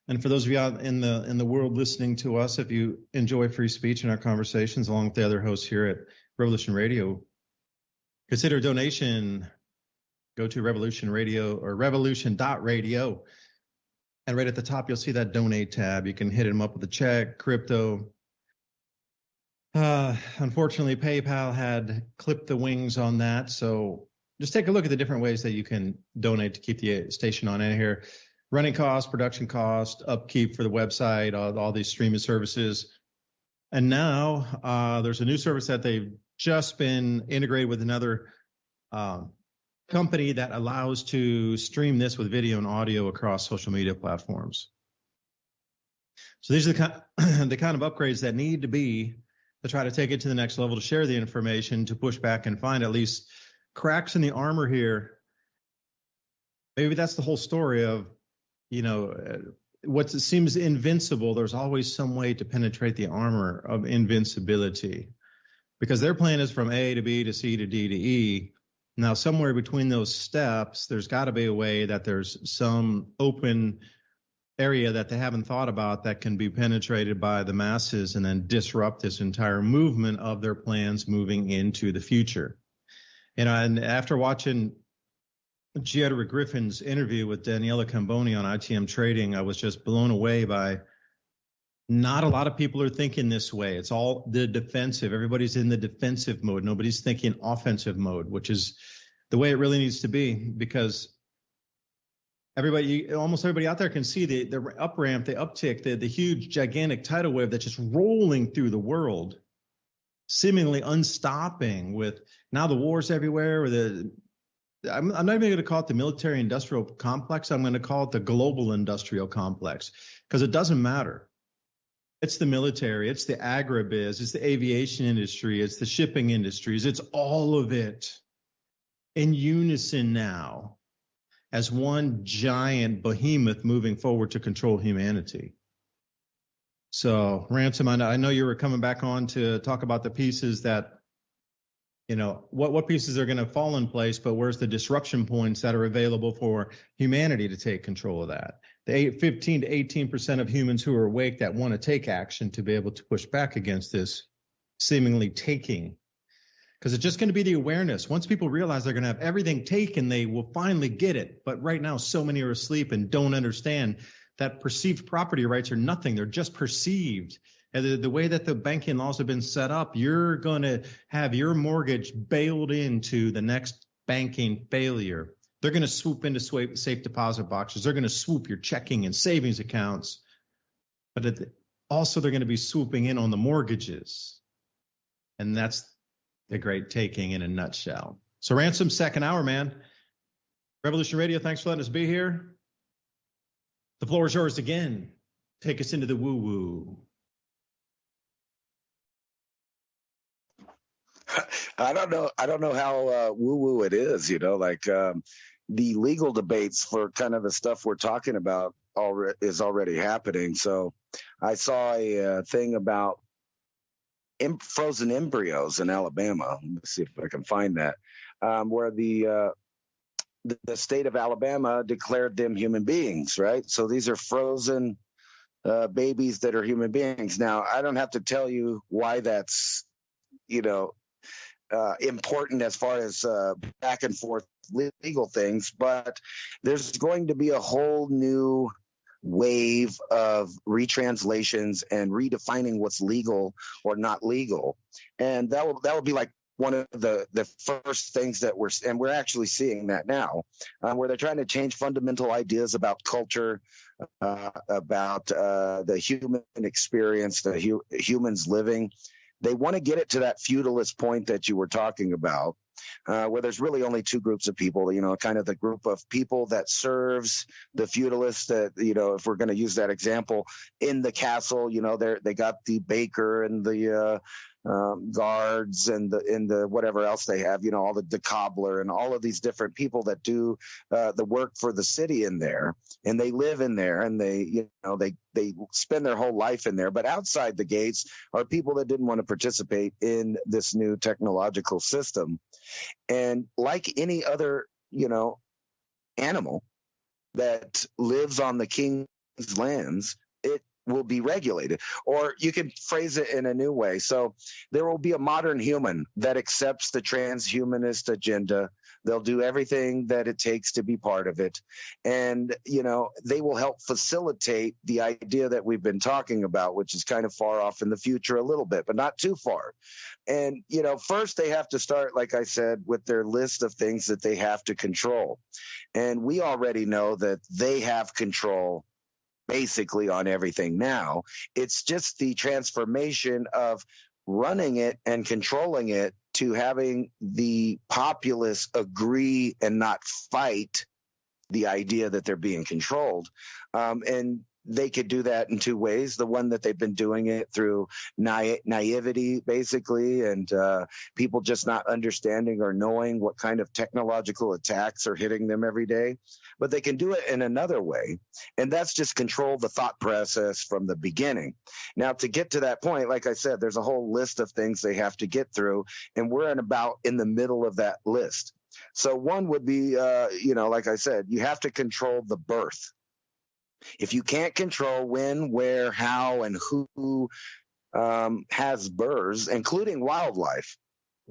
And for those of you out in the world listening to us, if you enjoy free speech in our conversations, along with the other hosts here at Revolution Radio, consider a donation. Go to Revolution Radio or revolution.radio. And right at the top, you'll see that donate tab. You can hit them up with a check, crypto. Unfortunately, PayPal had clipped the wings on that. So just take a look at the different ways that you can donate to keep the station on air here. Running costs, production cost, upkeep for the website, all these streaming services. And now there's a new service that they've just been integrated with another company that allows to stream this with video and audio across social media platforms. So these are the kind of upgrades that need to be to try to take it to the next level, to share the information, to push back and find at least cracks in the armor here. Maybe that's the whole story of, you know, what seems invincible, there's always some way to penetrate the armor of invincibility, because their plan is from A to B to C to D to E. Now, somewhere between those steps, there's got to be a way that there's some open area that they haven't thought about that can be penetrated by the masses and then disrupt this entire movement of their plans moving into the future. You know, and after watching Gietta Griffin's interview with Daniela Camboni on ITM Trading, I was just blown away by not a lot of people are thinking this way. It's all the defensive. Everybody's in the defensive mode. Nobody's thinking offensive mode, which is the way it really needs to be, because almost everybody out there can see the up ramp, the uptick, the huge, gigantic tidal wave that's just rolling through the world, seemingly unstopping, with now the wars everywhere, I'm not even going to call it the military industrial complex. I'm going to call it the global industrial complex, because it doesn't matter. It's the military, it's the agribiz, it's the aviation industry, it's the shipping industries. It's all of it in unison now as one giant behemoth moving forward to control humanity. So, Ransom, I know you were coming back on to talk about the pieces that, you know, what pieces are going to fall in place, but where's the disruption points that are available for humanity to take control of that? The 15 to 18% of humans who are awake that want to take action to be able to push back against this seemingly taking. Because it's just going to be the awareness. Once people realize they're going to have everything taken, they will finally get it. But right now, so many are asleep and don't understand that perceived property rights are nothing. They're just perceived. And the way that the banking laws have been set up, you're going to have your mortgage bailed into the next banking failure. They're going to swoop into safe deposit boxes. They're going to swoop your checking and savings accounts. But also they're going to be swooping in on the mortgages. And that's the great taking in a nutshell. So Ransom, second hour, man. Revolution Radio, thanks for letting us be here. The floor is yours again. Take us into the woo-woo. I don't know how woo-woo it is, the legal debates for kind of the stuff we're talking about is already happening. So I saw a thing about frozen embryos in Alabama. Let me see if I can find that, where the state of Alabama declared them human beings, right? So these are frozen babies that are human beings. Now, I don't have to tell you why that's, important as far as back and forth legal things, but there's going to be a whole new wave of retranslations and redefining what's legal or not legal, and that will be like one of the first things that we're actually seeing that now, where they're trying to change fundamental ideas about culture, about the human experience, the humans living. They want to get it to that feudalist point that you were talking about, where there's really only two groups of people, kind of the group of people that serves the feudalists that, if we're going to use that example, in the castle, they got the baker and the guards and the whatever else they have, all the cobbler and all of these different people that do the work for the city in there, and they live in there, and they spend their whole life in there. But outside the gates are people that didn't want to participate in this new technological system. And like any other, animal that lives on the king's lands, it will be regulated. Or you can phrase it in a new way. So there will be a modern human that accepts the transhumanist agenda. They'll do everything that it takes to be part of it. And, they will help facilitate the idea that we've been talking about, which is kind of far off in the future a little bit, but not too far. And, first they have to start, like I said, with their list of things that they have to control. And we already know that they have control basically on everything now. It's just the transformation of running it and controlling it to having the populace agree and not fight the idea that they're being controlled. And they could do that in two ways. The one that they've been doing it through naivety, basically, and people just not understanding or knowing what kind of technological attacks are hitting them every day. But they can do it in another way, and that's just control the thought process from the beginning. Now, to get to that point, like I said, there's a whole list of things they have to get through, and we're in the middle of that list. So one would be, like I said, you have to control the birth. If you can't control when, where, how, and who has births, including wildlife.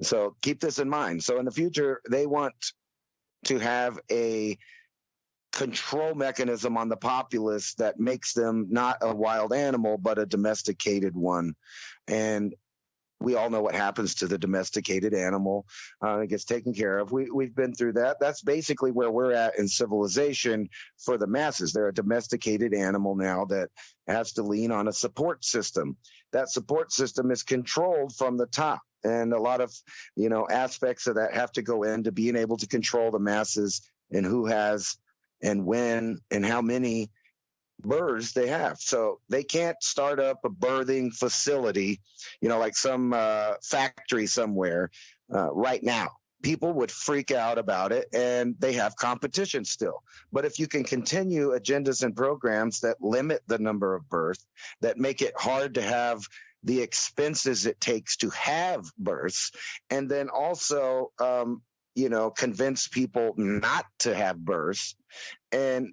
So keep this in mind. So in the future, they want to have a control mechanism on the populace that makes them not a wild animal, but a domesticated one. And we all know what happens to the domesticated animal. It gets taken care of. We've been through that. That's basically where we're at in civilization for the masses. They're a domesticated animal now that has to lean on a support system. That support system is controlled from the top. And a lot of, aspects of that have to go into being able to control the masses and who has and when and how many births they have. So they can't start up a birthing facility, like some factory somewhere right now. People would freak out about it, and they have competition still. But if you can continue agendas and programs that limit the number of births, that make it hard to have the expenses it takes to have births, and then also, convince people not to have births, and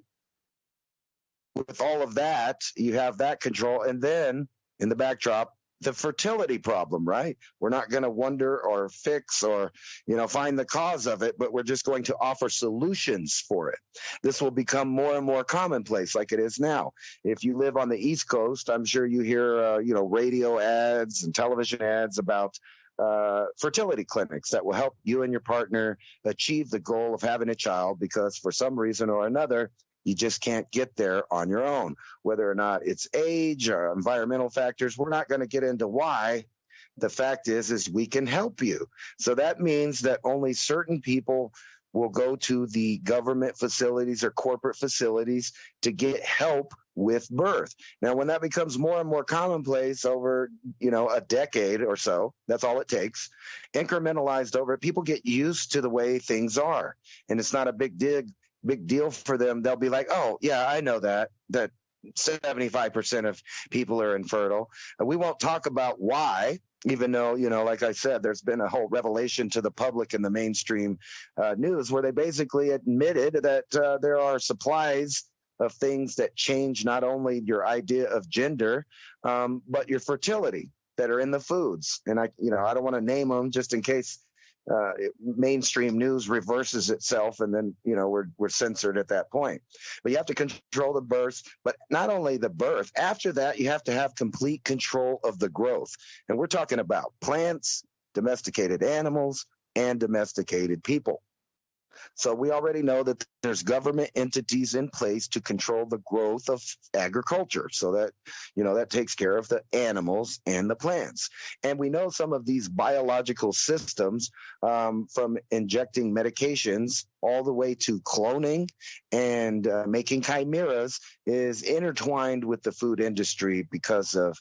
with all of that, you have that control. And then in the backdrop, the fertility problem, right? We're not going to wonder or fix or, find the cause of it, but we're just going to offer solutions for it. This will become more and more commonplace like it is now. If you live on the East Coast, I'm sure you hear, radio ads and television ads about fertility clinics that will help you and your partner achieve the goal of having a child, because for some reason or another, you just can't get there on your own, whether or not it's age or environmental factors. We're not going to get into why, the fact is we can help you. So that means that only certain people will go to the government facilities or corporate facilities to get help with birth. Now, when that becomes more and more commonplace over, a decade or so, that's all it takes, incrementalized over, people get used to the way things are. And it's not a big deal for them. They'll be like, oh, yeah, I know that 75% of people are infertile. And we won't talk about why, even though, like I said, there's been a whole revelation to the public in the mainstream news where they basically admitted that there are supplies of things that change not only your idea of gender, but your fertility that are in the foods. And I don't want to name them just in case mainstream news reverses itself, and then we're censored at that point. But you have to control the birth, but not only the birth. After that, you have to have complete control of the growth, and we're talking about plants, domesticated animals, and domesticated people. So we already know that there's government entities in place to control the growth of agriculture. So that, that takes care of the animals and the plants. And we know some of these biological systems, from injecting medications all the way to cloning and making chimeras, is intertwined with the food industry because of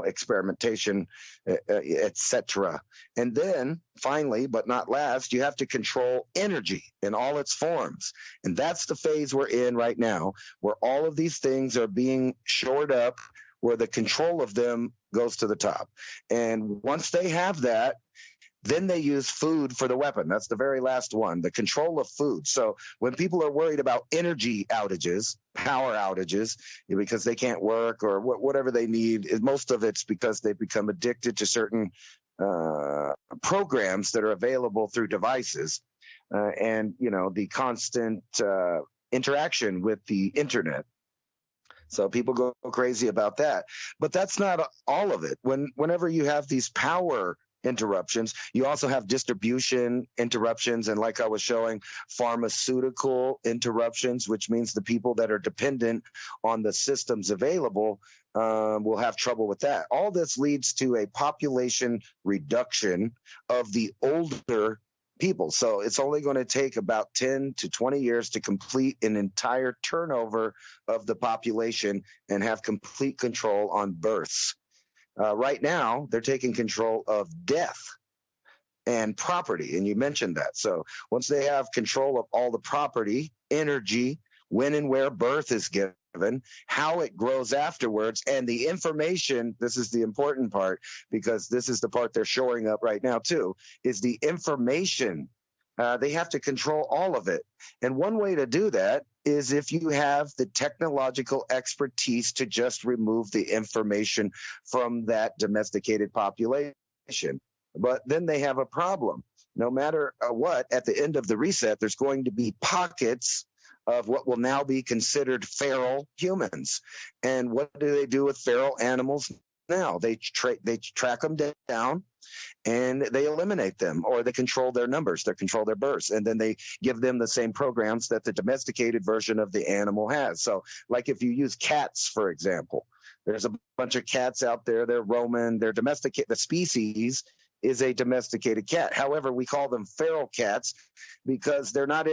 experimentation, etc. And then finally, but not last, you have to control energy in all its forms. And that's the phase we're in right now, where all of these things are being shored up, where the control of them goes to the top. And once they have that, then they use food for the weapon. That's the very last one, the control of food. So when people are worried about energy outages, power outages, because they can't work or whatever they need, most of it's because they've become addicted to certain programs that are available through devices and, the constant interaction with the internet. So people go crazy about that. But that's not all of it. Whenever you have these power interruptions, you also have distribution interruptions, and like I was showing, pharmaceutical interruptions, which means the people that are dependent on the systems available will have trouble with that. All this leads to a population reduction of the older people. So it's only going to take about 10 to 20 years to complete an entire turnover of the population and have complete control on births. Right now, they're taking control of death and property, and you mentioned that. So once they have control of all the property, energy, when and where birth is given, how it grows afterwards, and the information, this is the important part, because this is the part they're shoring up right now too, is the information. They have to control all of it. And one way to do that is if you have the technological expertise to just remove the information from that domesticated population. But then they have a problem. No matter what, at the end of the reset, there's going to be pockets of what will now be considered feral humans. And what do they do with feral animals now? They track them down, and they eliminate them, or they control their numbers, they control their births, and then they give them the same programs that the domesticated version of the animal has. So like if you use cats, for example, there's a bunch of cats out there, they're roaming, they're domesticated, the species is a domesticated cat. However, we call them feral cats because they're not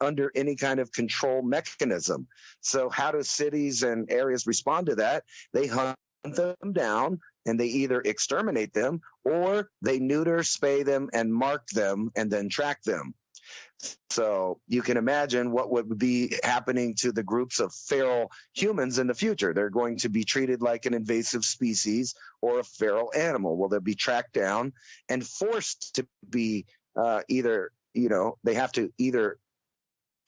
under any kind of control mechanism. So how do cities and areas respond to that? They hunt them down, and they either exterminate them or they neuter, spay them, and mark them, and then track them. So you can imagine what would be happening to the groups of feral humans in the future. They're going to be treated like an invasive species or a feral animal. Well, they'll be tracked down and forced to be they have to either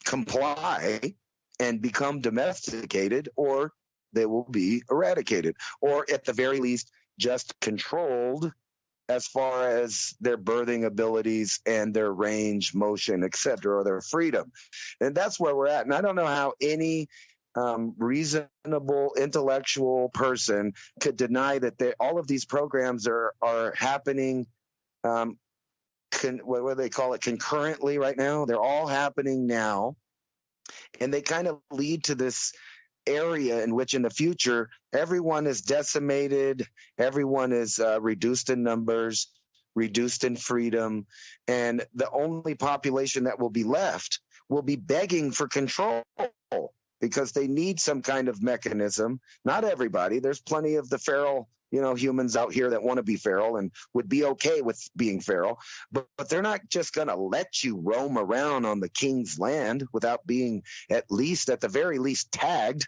comply and become domesticated, or they will be eradicated, or at the very least, just controlled as far as their birthing abilities and their range, motion, etc., or their freedom. And that's where we're at. And I don't know how any reasonable intellectual person could deny that all of these programs are happening, what do they call it, concurrently right now. They're all happening now. And they kind of lead to this area in which in the future everyone is decimated, everyone is reduced in numbers, reduced in freedom, and the only population that will be left will be begging for control because they need some kind of mechanism. Not everybody. There's plenty of the feral, humans out here that want to be feral and would be okay with being feral, but they're not just going to let you roam around on the king's land without being at the very least tagged.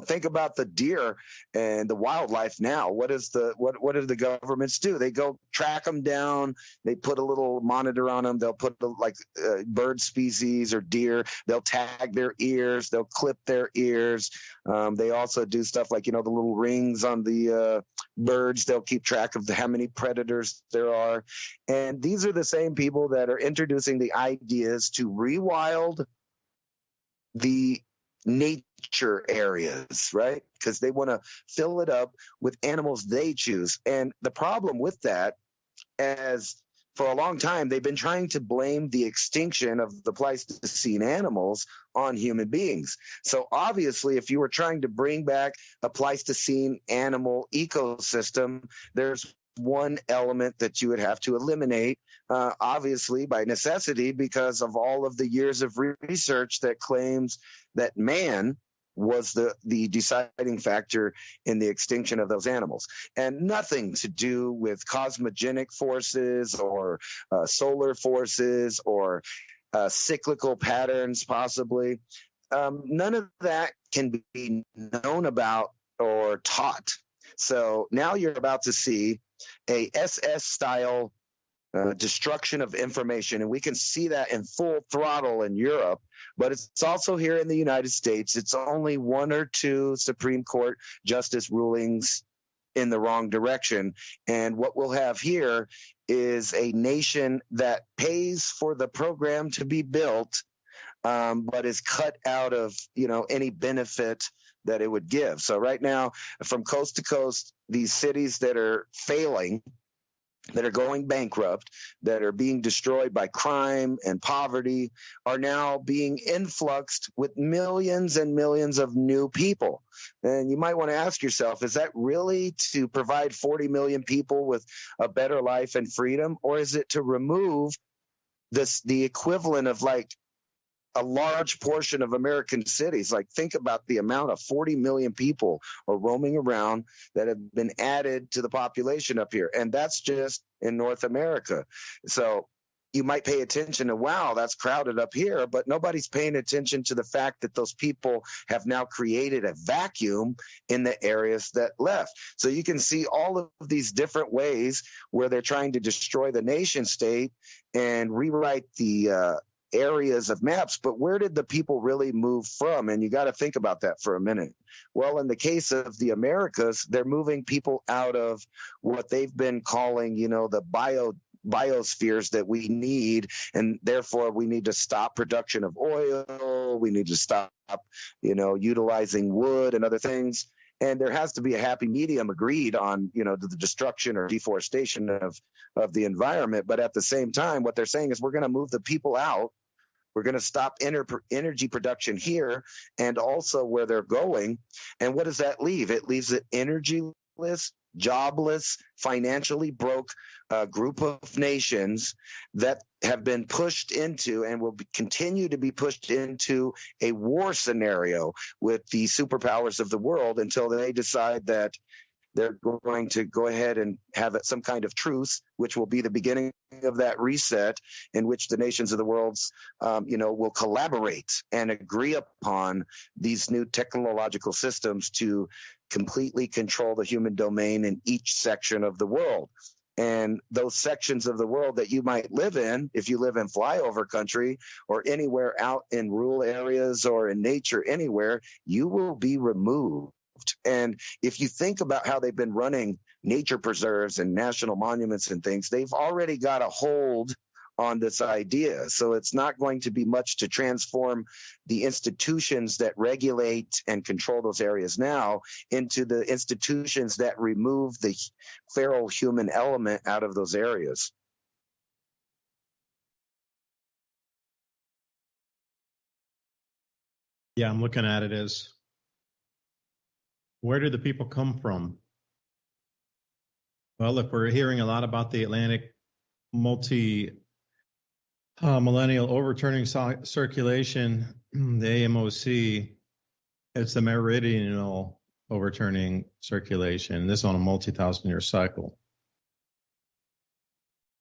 Think about the deer and the wildlife now. What do the governments do? They go track them down. They put a little monitor on them. They'll put bird species or deer. They'll tag their ears. They'll clip their ears. They also do stuff like, the little rings on the birds. They'll keep track of how many predators there are. And these are the same people that are introducing the ideas to rewild the nature areas, right? Because they want to fill it up with animals they choose. And the problem with that, as for a long time, they've been trying to blame the extinction of the Pleistocene animals on human beings. So obviously, if you were trying to bring back a Pleistocene animal ecosystem, there's one element that you would have to eliminate, obviously by necessity, because of all of the years of research that claims that man was the deciding factor in the extinction of those animals, and nothing to do with cosmogenic forces or solar forces or cyclical patterns, possibly. None of that can be known about or taught. So now you're about to see a SS-style destruction of information, and we can see that in full throttle in Europe, but it's also here in the United States. It's only one or two Supreme Court justice rulings in the wrong direction, and what we'll have here is a nation that pays for the program to be built, but is cut out of any benefit that it would give. So right now, from coast to coast, these cities that are failing, that are going bankrupt, that are being destroyed by crime and poverty, are now being influxed with millions and millions of new people. And you might want to ask yourself, is that really to provide 40 million people with a better life and freedom? Or is it to remove the equivalent of a large portion of American cities? Think about the amount of 40 million people are roaming around that have been added to the population up here. And that's just in North America. So you might pay attention to, wow, that's crowded up here, but nobody's paying attention to the fact that those people have now created a vacuum in the areas that left. So you can see all of these different ways where they're trying to destroy the nation state and rewrite the areas of maps, but where did the people really move from? And you got to think about that for a minute. Well, in the case of the Americas, they're moving people out of what they've been calling, the biospheres that we need, and therefore we need to stop production of oil, we need to stop, utilizing wood and other things. And there has to be a happy medium agreed on, the destruction or deforestation of the environment. But at the same time, what they're saying is we're going to move the people out. We're going to stop energy production here and also where they're going. And what does that leave? It leaves an energyless, jobless, financially broke group of nations that have been pushed into and will continue to be pushed into a war scenario with the superpowers of the world until they decide that they're going to go ahead and have some kind of truce, which will be the beginning of that reset in which the nations of the world, will collaborate and agree upon these new technological systems to completely control the human domain in each section of the world. And those sections of the world that you might live in, if you live in flyover country or anywhere out in rural areas or in nature anywhere, you will be removed. And if you think about how they've been running nature preserves and national monuments and things, they've already got a hold on this idea. So it's not going to be much to transform the institutions that regulate and control those areas now into the institutions that remove the feral human element out of those areas. Yeah, I'm looking at it as Where do the people come from? Well, look, we're hearing a lot about the Atlantic millennial overturning circulation, the AMOC. It's the meridional overturning circulation. This on a multi-thousand-year cycle.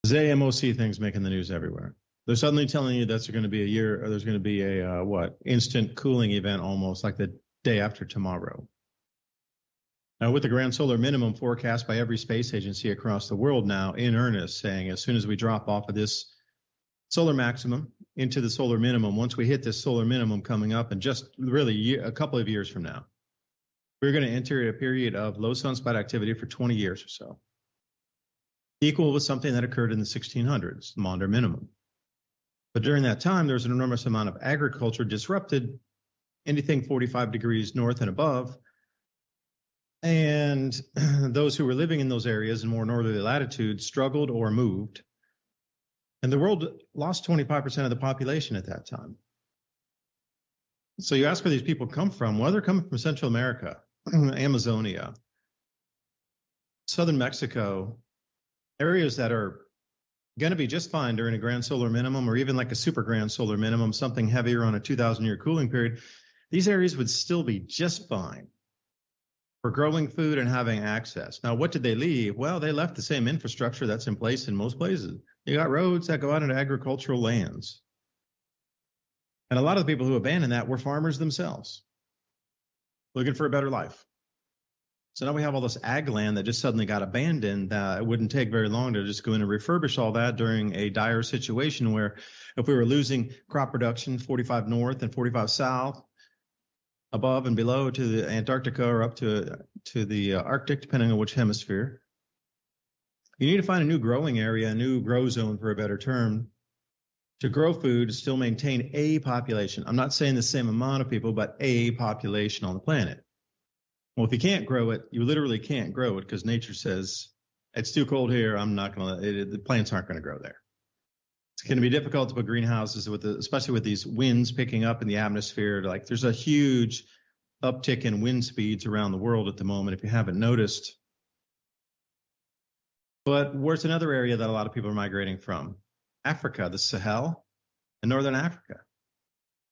This AMOC thing's making the news everywhere. They're suddenly telling you that's going to be a year, or there's going to be a instant cooling event, almost like the day after tomorrow. Now, with the grand solar minimum forecast by every space agency across the world now in earnest, saying as soon as we drop off of this solar maximum into the solar minimum, once we hit this solar minimum coming up and just really a couple of years from now, we're going to enter a period of low sunspot activity for 20 years or so, equal with something that occurred in the 1600s, the Maunder minimum. But during that time, there was an enormous amount of agriculture disrupted, anything 45 degrees north and above. And those who were living in those areas in more northerly latitudes struggled or moved. And the world lost 25% of the population at that time. So you ask where these people come from. Well, they're coming from Central America, Amazonia, southern Mexico, areas that are going to be just fine during a grand solar minimum, or even like a super grand solar minimum, something heavier on a 2,000-year cooling period. These areas would still be just fine for growing food and having access. Now, what did they leave? Well, they left the same infrastructure that's in place in most places. You got roads that go out into agricultural lands. And a lot of the people who abandoned that were farmers themselves, looking for a better life. So now we have all this ag land that just suddenly got abandoned. It wouldn't take very long to just go in and refurbish all that during a dire situation where if we were losing crop production 45 north and 45 south, above and below to the Antarctica or up to the Arctic, depending on which hemisphere. You need to find a new growing area, a new grow zone for a better term, to grow food, to still maintain a population. I'm not saying the same amount of people, but a population on the planet. Well, if you can't grow it, you literally can't grow it because nature says, it's too cold here, I'm not going to, the plants aren't going to grow there. It's going to be difficult to put greenhouses, especially with these winds picking up in the atmosphere. Like there's a huge uptick in wind speeds around the world at the moment, if you haven't noticed. But where's another area that a lot of people are migrating from? Africa, the Sahel, and Northern Africa.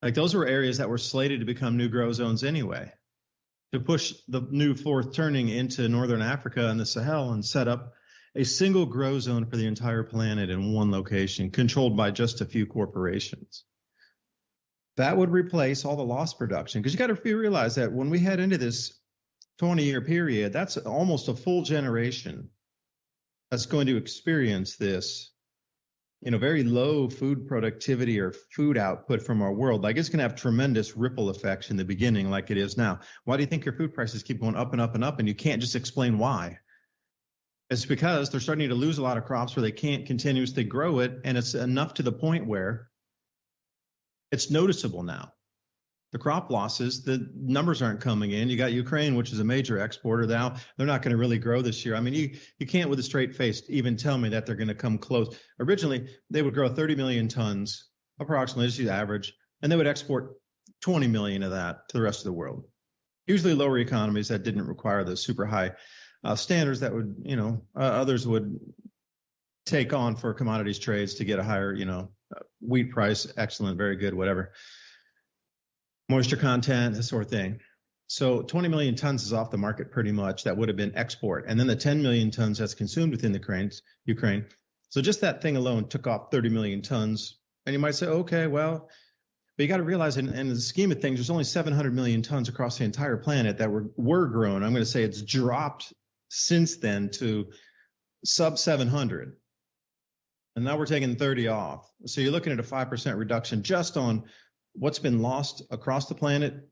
Like those were areas that were slated to become new grow zones anyway, to push the new fourth turning into Northern Africa and the Sahel and set up a single grow zone for the entire planet in one location, controlled by just a few corporations. That would replace all the lost production. Because you got to realize that when we head into this 20-year period, that's almost a full generation that's going to experience this, very low food productivity or food output from our world. Like it's going to have tremendous ripple effects in the beginning like it is now. Why do you think your food prices keep going up and up and up and you can't just explain why? It's because they're starting to lose a lot of crops where they can't continuously grow it, and it's enough to the point where it's noticeable now. The crop losses, the numbers aren't coming in. You got Ukraine, which is a major exporter now. They're not going to really grow this year. I mean, you can't with a straight face even tell me that they're going to come close. Originally, they would grow 30 million tons, approximately, just the average, and they would export 20 million of that to the rest of the world. Usually lower economies that didn't require the super high standards that would, others would take on for commodities trades to get a higher, wheat price, excellent, very good, whatever. Moisture content, this sort of thing. So 20 million tons is off the market pretty much. That would have been export. And then the 10 million tons that's consumed within the Ukraine. So just that thing alone took off 30 million tons. And you might say, okay, well, but you got to realize in the scheme of things, there's only 700 million tons across the entire planet that were grown. I'm going to say it's dropped since then to sub 700. And now we're taking 30 off. So you're looking at a 5% reduction just on what's been lost across the planet.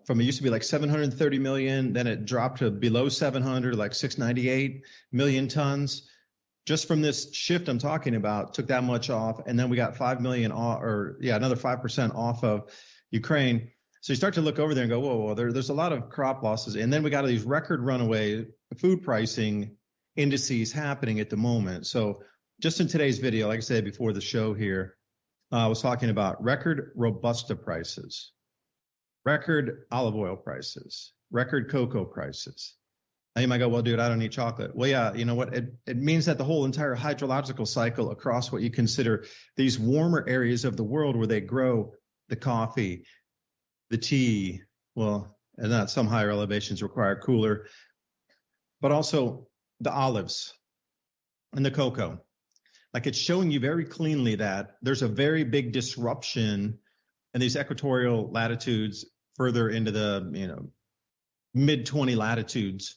From it used to be like 730 million, then it dropped to below 700, like 698 million tons. Just from this shift I'm talking about, took that much off. And then we got 5 million off, another 5% off of Ukraine. So you start to look over there and go, whoa, there's a lot of crop losses. And then we got all these record runaway food pricing indices happening at the moment. So just in today's video, like I said before the show here, I was talking about record Robusta prices. record olive oil prices, record cocoa prices. Now you might go, well, dude, I don't eat chocolate. Well, yeah, you know what? It means that the whole entire hydrological cycle across what you consider these warmer areas of the world where they grow the coffee, the tea, well, and not some higher elevations require cooler, but also the olives and the cocoa. Like it's showing you very cleanly that there's a very big disruption in these equatorial latitudes further into the, mid 20 latitudes,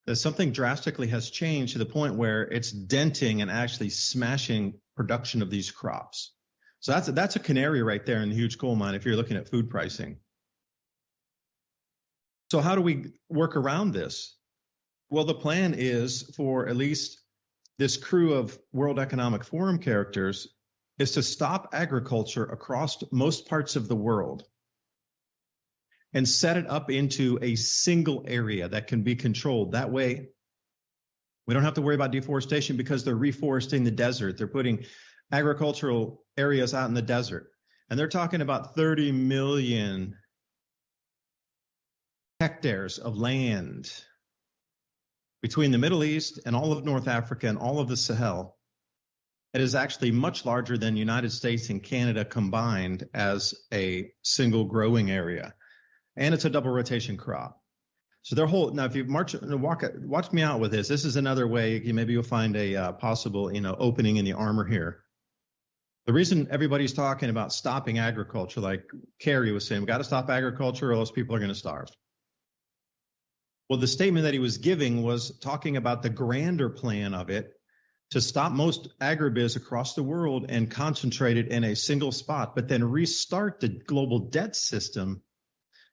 that something drastically has changed to the point where it's denting and actually smashing production of these crops. So that's a canary right there in the huge coal mine if you're looking at food pricing. So how do we work around this? Well, the plan is for at least this crew of World Economic Forum characters is to stop agriculture across most parts of the world and set it up into a single area that can be controlled. That way, we don't have to worry about deforestation because they're reforesting the desert. They're putting agricultural areas out in the desert. And they're talking about 30 million hectares of land between the Middle East and all of North Africa and all of the Sahel. It is actually much larger than United States and Canada combined as a single growing area. And it's a double rotation crop. So their whole, now if you watch me out with this, this is another way, maybe you'll find a possible, opening in the armor here. The reason everybody's talking about stopping agriculture, like Kerry was saying, we got to stop agriculture or else people are going to starve. Well, the statement that he was giving was talking about the grander plan of it to stop most agribiz across the world and concentrate it in a single spot, but then restart the global debt system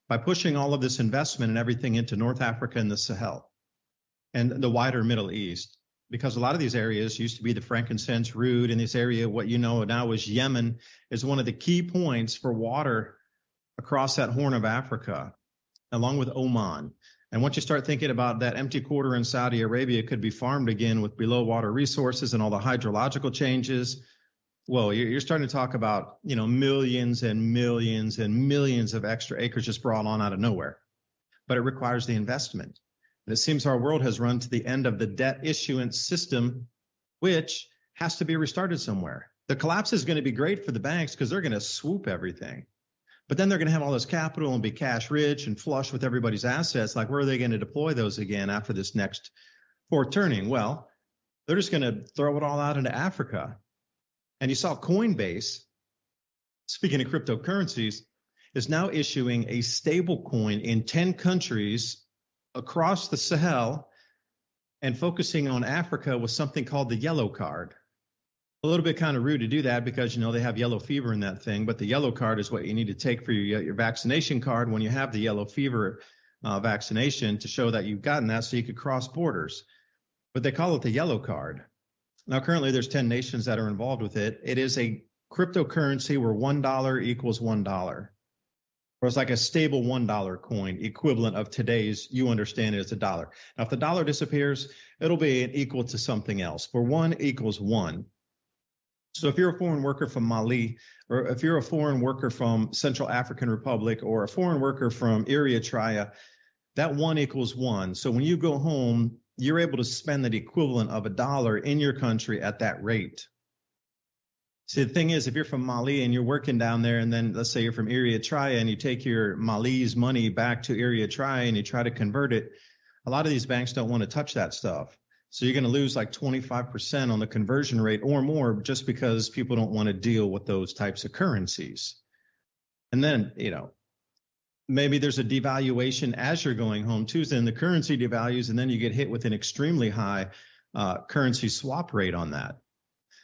by pushing all of this investment and everything into North Africa and the Sahel and the wider Middle East, because a lot of these areas used to be the frankincense root, and this area, what you know now is Yemen, is one of the key points for water across that Horn of Africa, along with Oman. And once you start thinking about that empty quarter in Saudi Arabia could be farmed again with below water resources and all the hydrological changes, well, you're starting to talk about, millions and millions and millions of extra acres just brought on out of nowhere. But it requires the investment. And it seems our world has run to the end of the debt issuance system, which has to be restarted somewhere. The collapse is going to be great for the banks because they're going to swoop everything. But then they're going to have all this capital and be cash rich and flush with everybody's assets. Like, where are they going to deploy those again after this next fourth turning? Well, they're just going to throw it all out into Africa. And you saw Coinbase, speaking of cryptocurrencies, is now issuing a stable coin in 10 countries across the Sahel and focusing on Africa with something called the yellow card. A little bit kind of rude to do that because, they have yellow fever in that thing, but the yellow card is what you need to take for your vaccination card when you have the yellow fever vaccination to show that you've gotten that so you could cross borders. But they call it the yellow card. Now, currently, there's 10 nations that are involved with it. It is a cryptocurrency where $1 equals $1. Or it's like a stable $1 coin, equivalent of today's, you understand it as a dollar. Now, if the dollar disappears, it'll be equal to something else, where 1 equals 1. So if you're a foreign worker from Mali, or if you're a foreign worker from Central African Republic, or a foreign worker from Eritrea, that 1 equals 1. So when you go home, you're able to spend the equivalent of $1 in your country at that rate. See, the thing is, if you're from Mali and you're working down there, and then let's say you're from Eritrea and you take your Mali's money back to Eritrea and you try to convert it, a lot of these banks don't want to touch that stuff. So you're going to lose like 25% on the conversion rate or more just because people don't want to deal with those types of currencies. And then, maybe there's a devaluation as you're going home too. Then the currency devalues, and then you get hit with an extremely high currency swap rate on that.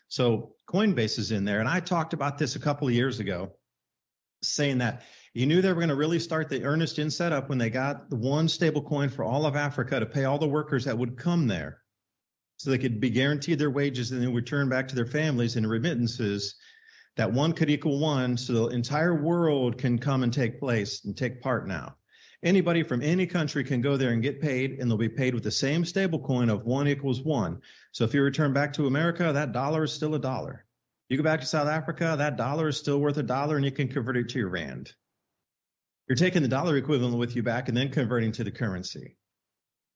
So Coinbase is in there. And I talked about this a couple of years ago, saying that you knew they were going to really start the earnest in setup when they got the one stable coin for all of Africa to pay all the workers that would come there, so they could be guaranteed their wages and then return back to their families in remittances. That 1 could equal 1, so the entire world can come and take place and take part now. Anybody from any country can go there and get paid, and they'll be paid with the same stable coin of 1 equals 1. So if you return back to America, that dollar is still $1. You go back to South Africa, that dollar is still worth $1, and you can convert it to your rand. You're taking the dollar equivalent with you back and then converting to the currency.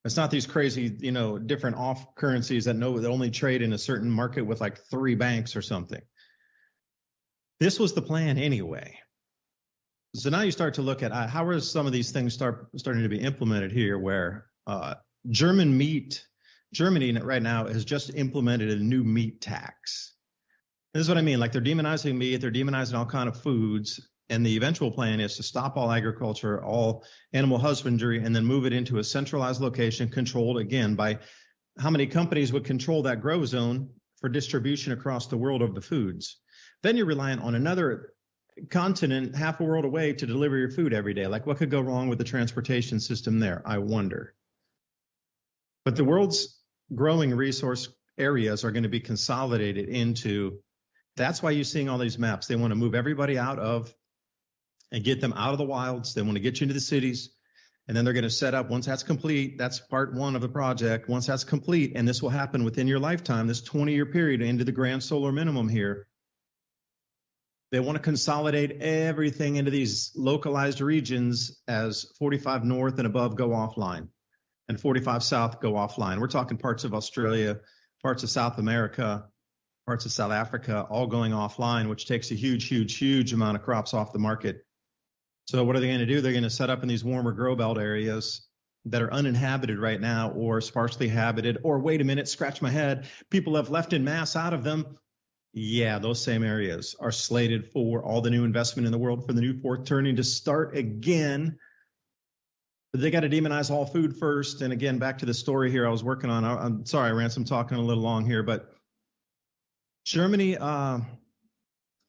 It's not these crazy, different off currencies that only trade in a certain market with like 3 banks or something. This was the plan anyway. So now you start to look at how are some of these things starting to be implemented here, where Germany right now has just implemented a new meat tax. This is what I mean. Like, they're demonizing meat, they're demonizing all kind of foods, and the eventual plan is to stop all agriculture, all animal husbandry, and then move it into a centralized location controlled, again, by how many companies would control that grow zone for distribution across the world of the foods. Then you're relying on another continent half a world away to deliver your food every day. Like, what could go wrong with the transportation system there? I wonder. But the world's growing resource areas are going to be consolidated into, that's why you're seeing all these maps. They want to move everybody out of and get them out of the wilds. They want to get you into the cities. And then they're going to set up, once that's complete, that's part 1 of the project. Once that's complete, and this will happen within your lifetime, this 20-year period into the grand solar minimum here, they want to consolidate everything into these localized regions as 45 north and above go offline and 45 south go offline. We're talking parts of Australia, parts of South America, parts of South Africa, all going offline, which takes a huge amount of crops off the market. So what are they going to do? They're going to set up in these warmer grow belt areas that are uninhabited right now, or sparsely habited, or wait a minute, scratch my head, people have left in mass out of them. Yeah, those same areas are slated for all the new investment in the world for the new fourth turning to start again. But they got to demonize all food first. And again, back to the story here I was working on. I'm sorry, Rance, I'm talking a little long here, but Germany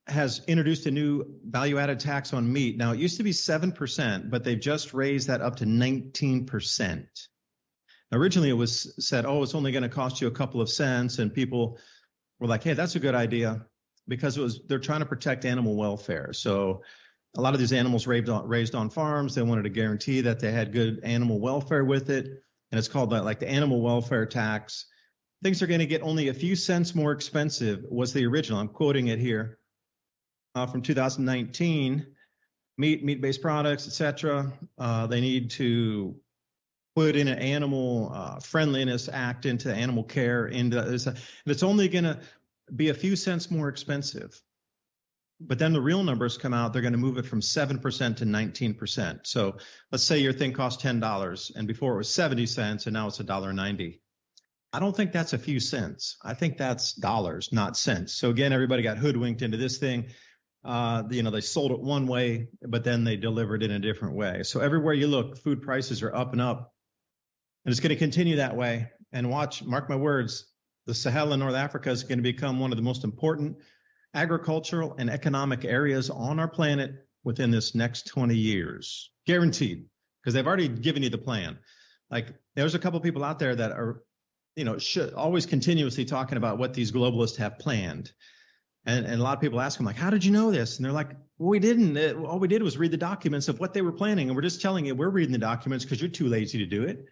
has introduced a new value-added tax on meat. Now, it used to be 7%, but they've just raised that up to 19%. Now, originally, it was said, it's only going to cost you a couple of cents, and people were like, hey, that's a good idea, because they're trying to protect animal welfare. So a lot of these animals raised on farms, they wanted to guarantee that they had good animal welfare with it, and it's called like the animal welfare tax. Things are going to get only a few cents more expensive was the original. I'm quoting it here from 2019. Meat-based products, etc. They need to put in an animal friendliness act into animal care. And it's only going to be a few cents more expensive. But then the real numbers come out, they're going to move it from 7% to 19%. So let's say your thing costs $10, and before it was 70 cents, and now it's $1.90. I don't think that's a few cents. I think that's dollars, not cents. So again, everybody got hoodwinked into this thing. They sold it one way, but then they delivered it in a different way. So everywhere you look, food prices are up and up. And it's going to continue that way. And mark my words, the Sahel in North Africa is going to become one of the most important agricultural and economic areas on our planet within this next 20 years. Guaranteed, because they've already given you the plan. Like, there's a couple of people out there that are, always continuously talking about what these globalists have planned. And a lot of people ask them, like, how did you know this? And they're like, well, we didn't. All we did was read the documents of what they were planning. And we're just telling you, we're reading the documents because you're too lazy to do it.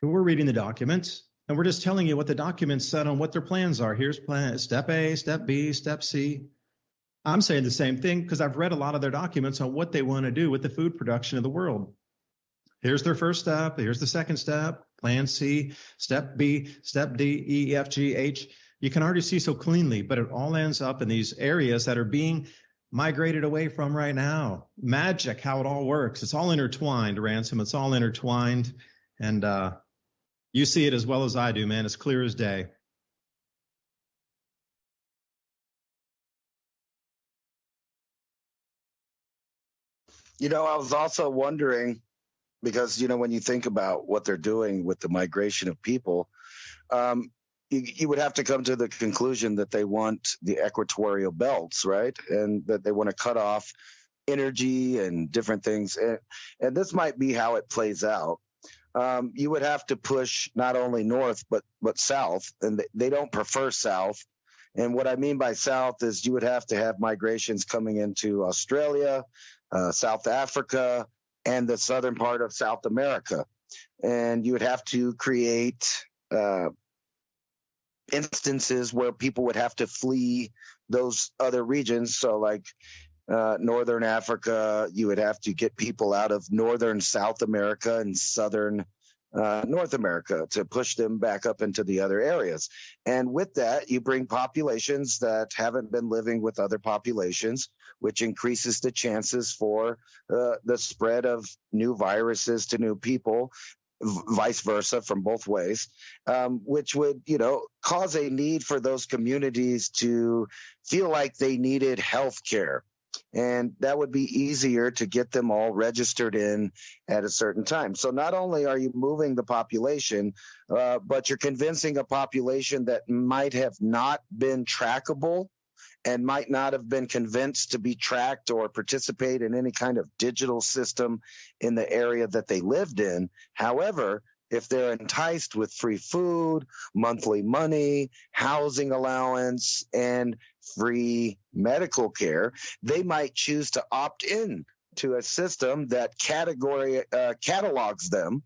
But we're reading the documents, and we're just telling you what the documents said on what their plans are. Here's plan, step A, step B, step C. I'm saying the same thing because I've read a lot of their documents on what they want to do with the food production of the world. Here's their first step. Here's the second step, plan C, step B, step D, E, F, G, H. You can already see so cleanly, but it all ends up in these areas that are being migrated away from right now. Magic, how it all works. It's all intertwined, Ransom. It's all intertwined. And you see it as well as I do, man. It's clear as day. I was also wondering, because, when you think about what they're doing with the migration of people, you would have to come to the conclusion that they want the equatorial belts, right? And that they want to cut off energy and different things. And this might be how it plays out. You would have to push not only north, but south. And they don't prefer south. And what I mean by south is you would have to have migrations coming into Australia, South Africa, and the southern part of South America. And you would have to create instances where people would have to flee those other regions. So like Northern Africa. You would have to get people out of northern South America and southern North America to push them back up into the other areas. And with that, you bring populations that haven't been living with other populations, which increases the chances for the spread of new viruses to new people, vice versa from both ways, which would, cause a need for those communities to feel like they needed health care. And that would be easier to get them all registered in at a certain time. So not only are you moving the population, but you're convincing a population that might have not been trackable and might not have been convinced to be tracked or participate in any kind of digital system in the area that they lived in. However, if they're enticed with free food, monthly money, housing allowance, and free medical care, they might choose to opt in to a system that catalogs them,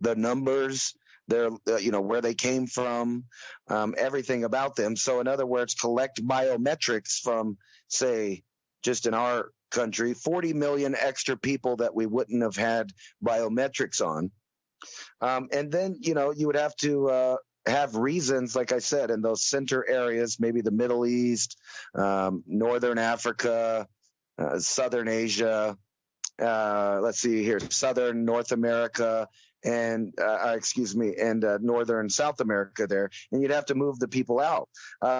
the numbers, their, where they came from, everything about them. So in other words, collect biometrics from, say, just in our country, 40 million extra people that we wouldn't have had biometrics on. And then, you would have to have reasons, like I said, in those center areas, maybe the Middle East, Northern Africa, Southern Asia, let's see here, Southern North America, and Northern South America there. And you'd have to move the people out.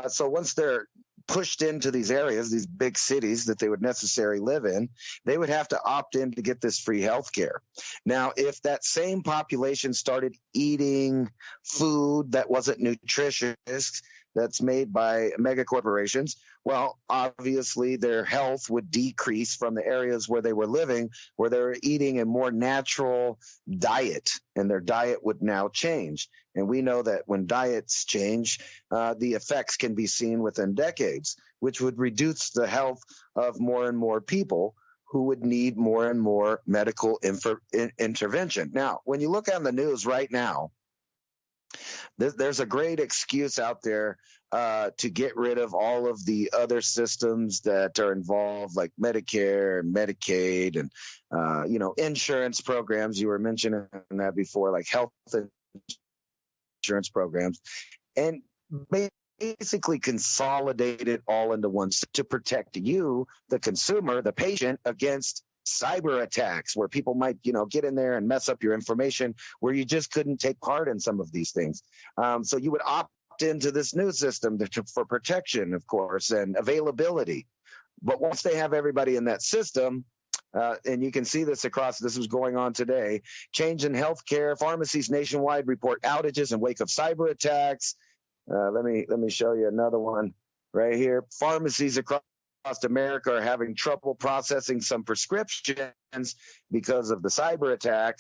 So once they're pushed into these areas, these big cities that they would necessarily live in, they would have to opt in to get this free health care. Now, if that same population started eating food that wasn't nutritious, that's made by mega corporations, well, obviously their health would decrease from the areas where they were living, where they were eating a more natural diet, and their diet would now change. And we know that when diets change, the effects can be seen within decades, which would reduce the health of more and more people who would need more and more medical intervention. Now, when you look on the news right now, there's a great excuse out there to get rid of all of the other systems that are involved, like Medicare and Medicaid and, insurance programs. You were mentioning that before, like health insurance programs, and basically consolidate it all into one to protect you, the consumer, the patient, against cyber attacks where people might, get in there and mess up your information where you just couldn't take part in some of these things. So you would opt into this new system for protection, of course, and availability. But once they have everybody in that system, and you can see this was going on today, change in healthcare, pharmacies nationwide report outages in wake of cyber attacks. Let me show you another one right here. Pharmacies across America are having trouble processing some prescriptions because of the cyber attack.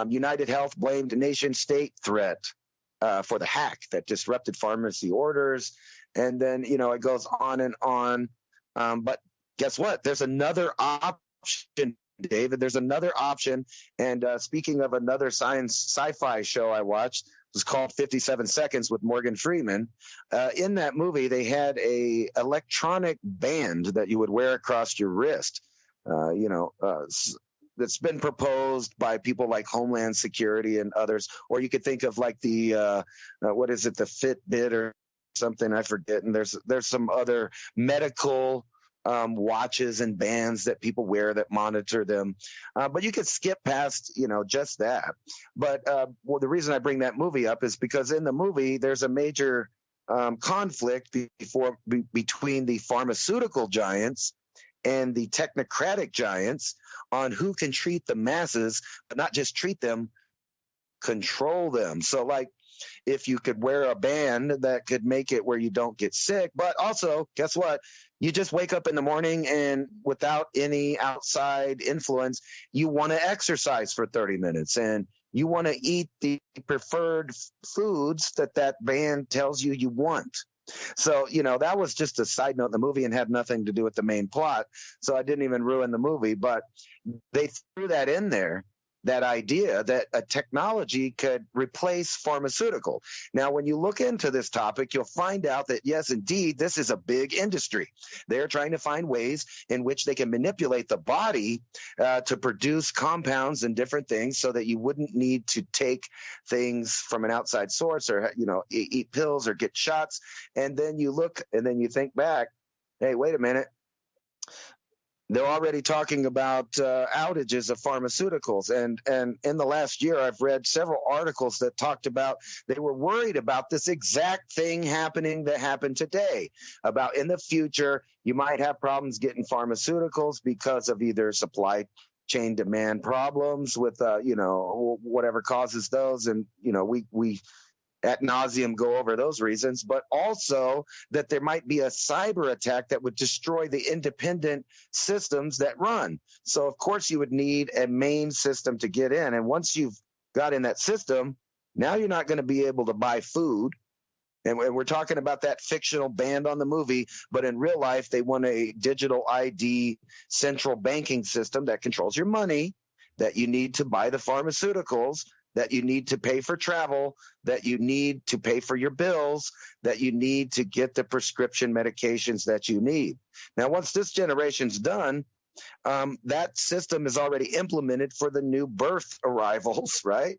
United Health blamed nation-state threat for the hack that disrupted pharmacy orders. And then, it goes on and on. But guess what? There's another option, David. There's another option. And speaking of another sci-fi show I watched, it was called 57 Seconds with Morgan Freeman. In that movie, they had a electronic band that you would wear across your wrist. That's been proposed by people like Homeland Security and others. Or you could think of like the what is it, the Fitbit or something, I forget. And there's some other medical watches and bands that people wear that monitor them. But you could skip past, just that. But the reason I bring that movie up is because in the movie, there's a major conflict between the pharmaceutical giants and the technocratic giants on who can treat the masses, but not just treat them, control them. So like, if you could wear a band that could make it where you don't get sick, but also, guess what? You just wake up in the morning and without any outside influence, you want to exercise for 30 minutes and you want to eat the preferred foods that band tells you want. So, that was just a side note in the movie and had nothing to do with the main plot. So I didn't even ruin the movie, but they threw that in there that idea that a technology could replace pharmaceutical. Now, when you look into this topic, you'll find out that, yes, indeed, this is a big industry. They're trying to find ways in which they can manipulate the body to produce compounds and different things so that you wouldn't need to take things from an outside source or, eat pills or get shots. And then you look and then you think back, hey, wait a minute. They're already talking about outages of pharmaceuticals. And in the last year, I've read several articles that talked about they were worried about this exact thing happening that happened today, about in the future, you might have problems getting pharmaceuticals because of either supply chain demand problems with, whatever causes those. And, we ad nauseum go over those reasons, but also that there might be a cyber attack that would destroy the independent systems that run. So, of course, you would need a main system to get in. And once you've got in that system, now you're not going to be able to buy food. And we're talking about that fictional band on the movie, but in real life, they want a digital ID central banking system that controls your money, that you need to buy the pharmaceuticals, that you need to pay for travel, that you need to pay for your bills, that you need to get the prescription medications that you need. Now, once this generation's done, that system is already implemented for the new birth arrivals, right?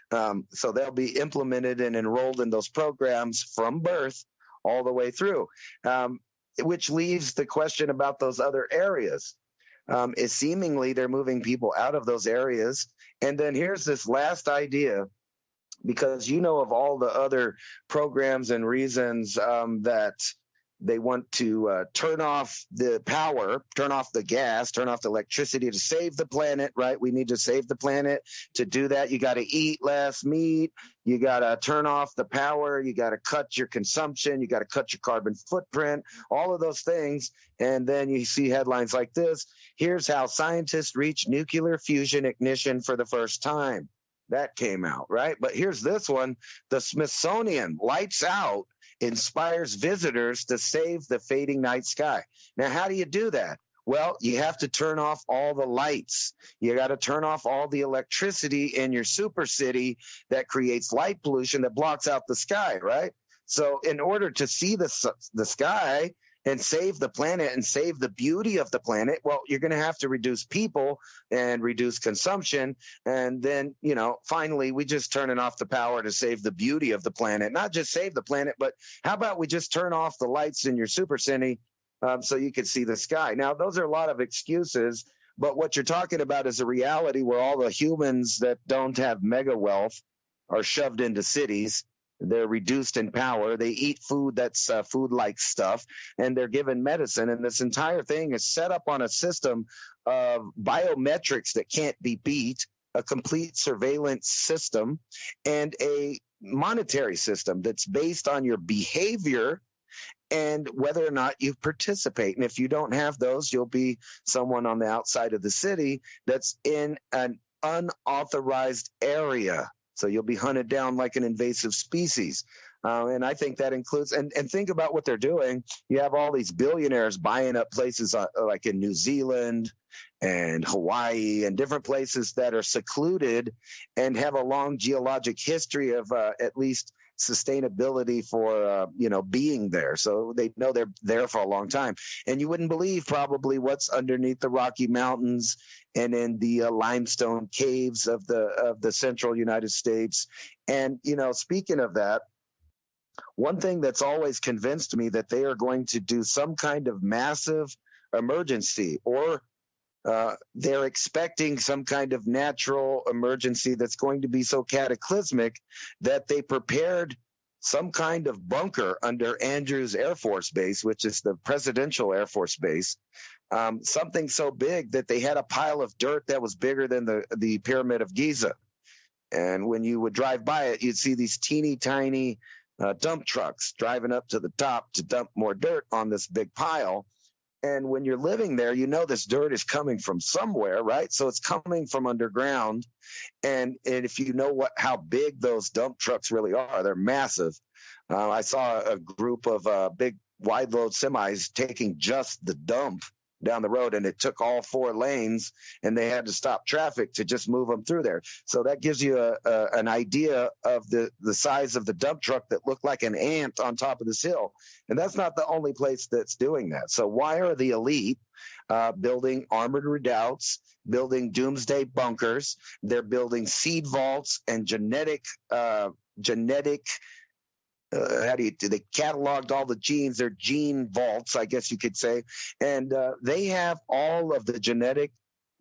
So they'll be implemented and enrolled in those programs from birth all the way through, which leaves the question about those other areas. Is seemingly they're moving people out of those areas. And then here's this last idea, because of all the other programs and reasons that they want to turn off the power, turn off the gas, turn off the electricity to save the planet, right? We need to save the planet. To do that, you got to eat less meat. You got to turn off the power. You got to cut your consumption. You got to cut your carbon footprint, all of those things. And then you see headlines like this. Here's how scientists reach nuclear fusion ignition for the first time. That came out, right? But here's this one. The Smithsonian lights out inspires visitors to save the fading night sky. Now, how do you do that? Well, you have to turn off all the lights. You got to turn off all the electricity in your super city that creates light pollution that blocks out the sky, right? So in order to see the sky and save the planet and save the beauty of the planet, well, you're going to have to reduce people and reduce consumption. And then, finally, we just turning off the power to save the beauty of the planet. Not just save the planet, but how about we just turn off the lights in your super city so you can see the sky? Now, those are a lot of excuses, but what you're talking about is a reality where all the humans that don't have mega wealth are shoved into cities. They're reduced in power. They eat food that's food-like stuff, and they're given medicine. And this entire thing is set up on a system of biometrics that can't be beat, a complete surveillance system, and a monetary system that's based on your behavior and whether or not you participate. And if you don't have those, you'll be someone on the outside of the city that's in an unauthorized area. So you'll be hunted down like an invasive species. And I think that includes, and think about what they're doing. You have all these billionaires buying up places like in New Zealand and Hawaii and different places that are secluded and have a long geologic history of at least sustainability for, being there. So they know they're there for a long time. And you wouldn't believe probably what's underneath the Rocky Mountains and in the limestone caves of the central United States. And, speaking of that, one thing that's always convinced me that they are going to do some kind of massive emergency, or they're expecting some kind of natural emergency that's going to be so cataclysmic that they prepared some kind of bunker under Andrews Air Force Base, which is the presidential Air Force Base, something so big that they had a pile of dirt that was bigger than the Pyramid of Giza. And when you would drive by it, you'd see these teeny tiny dump trucks driving up to the top to dump more dirt on this big pile. And when you're living there, this dirt is coming from somewhere, right? So it's coming from underground. And if you know how big those dump trucks really are, they're massive. I saw a group of big wide load semis taking just the dump down the road, and it took all 4 lanes, and they had to stop traffic to just move them through there. So that gives you an idea of the size of the dump truck that looked like an ant on top of this hill. And that's not the only place that's doing that. So why are the elite building armored redoubts, building doomsday bunkers? They're building seed vaults and genetic they cataloged all the genes. They're gene vaults, I guess you could say. And they have all of the genetic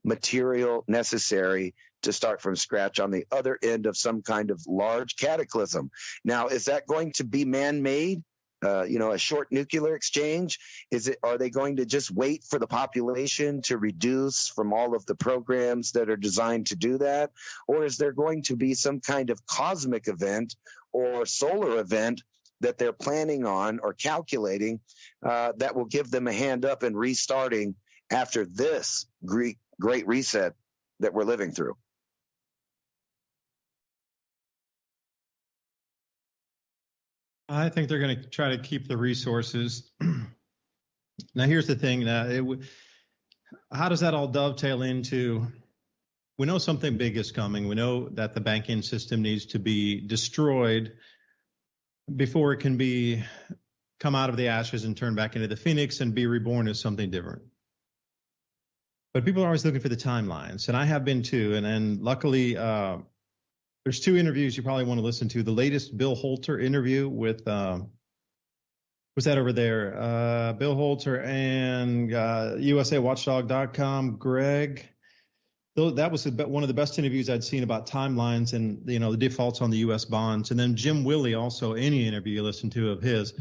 material necessary to start from scratch on the other end of some kind of large cataclysm. Now, is that going to be man-made? A short nuclear exchange? Are they going to just wait for the population to reduce from all of the programs that are designed to do that? Or is there going to be some kind of cosmic event or solar event that they're planning on or calculating that will give them a hand up in restarting after this great reset that we're living through? I think they're going to try to keep the resources. Now, here's the thing. How does that all dovetail into, we know something big is coming. We know that the banking system needs to be destroyed before it can come out of the ashes and turn back into the phoenix and be reborn as something different. But people are always looking for the timelines, and I have been too. And luckily, there's 2 interviews you probably want to listen to. The latest Bill Holter interview with, what's that over there? Bill Holter and USAWatchdog.com, Greg. That was one of the best interviews I'd seen about timelines and, the defaults on the U.S. bonds. And then Jim Willey, also, any interview you listen to of his,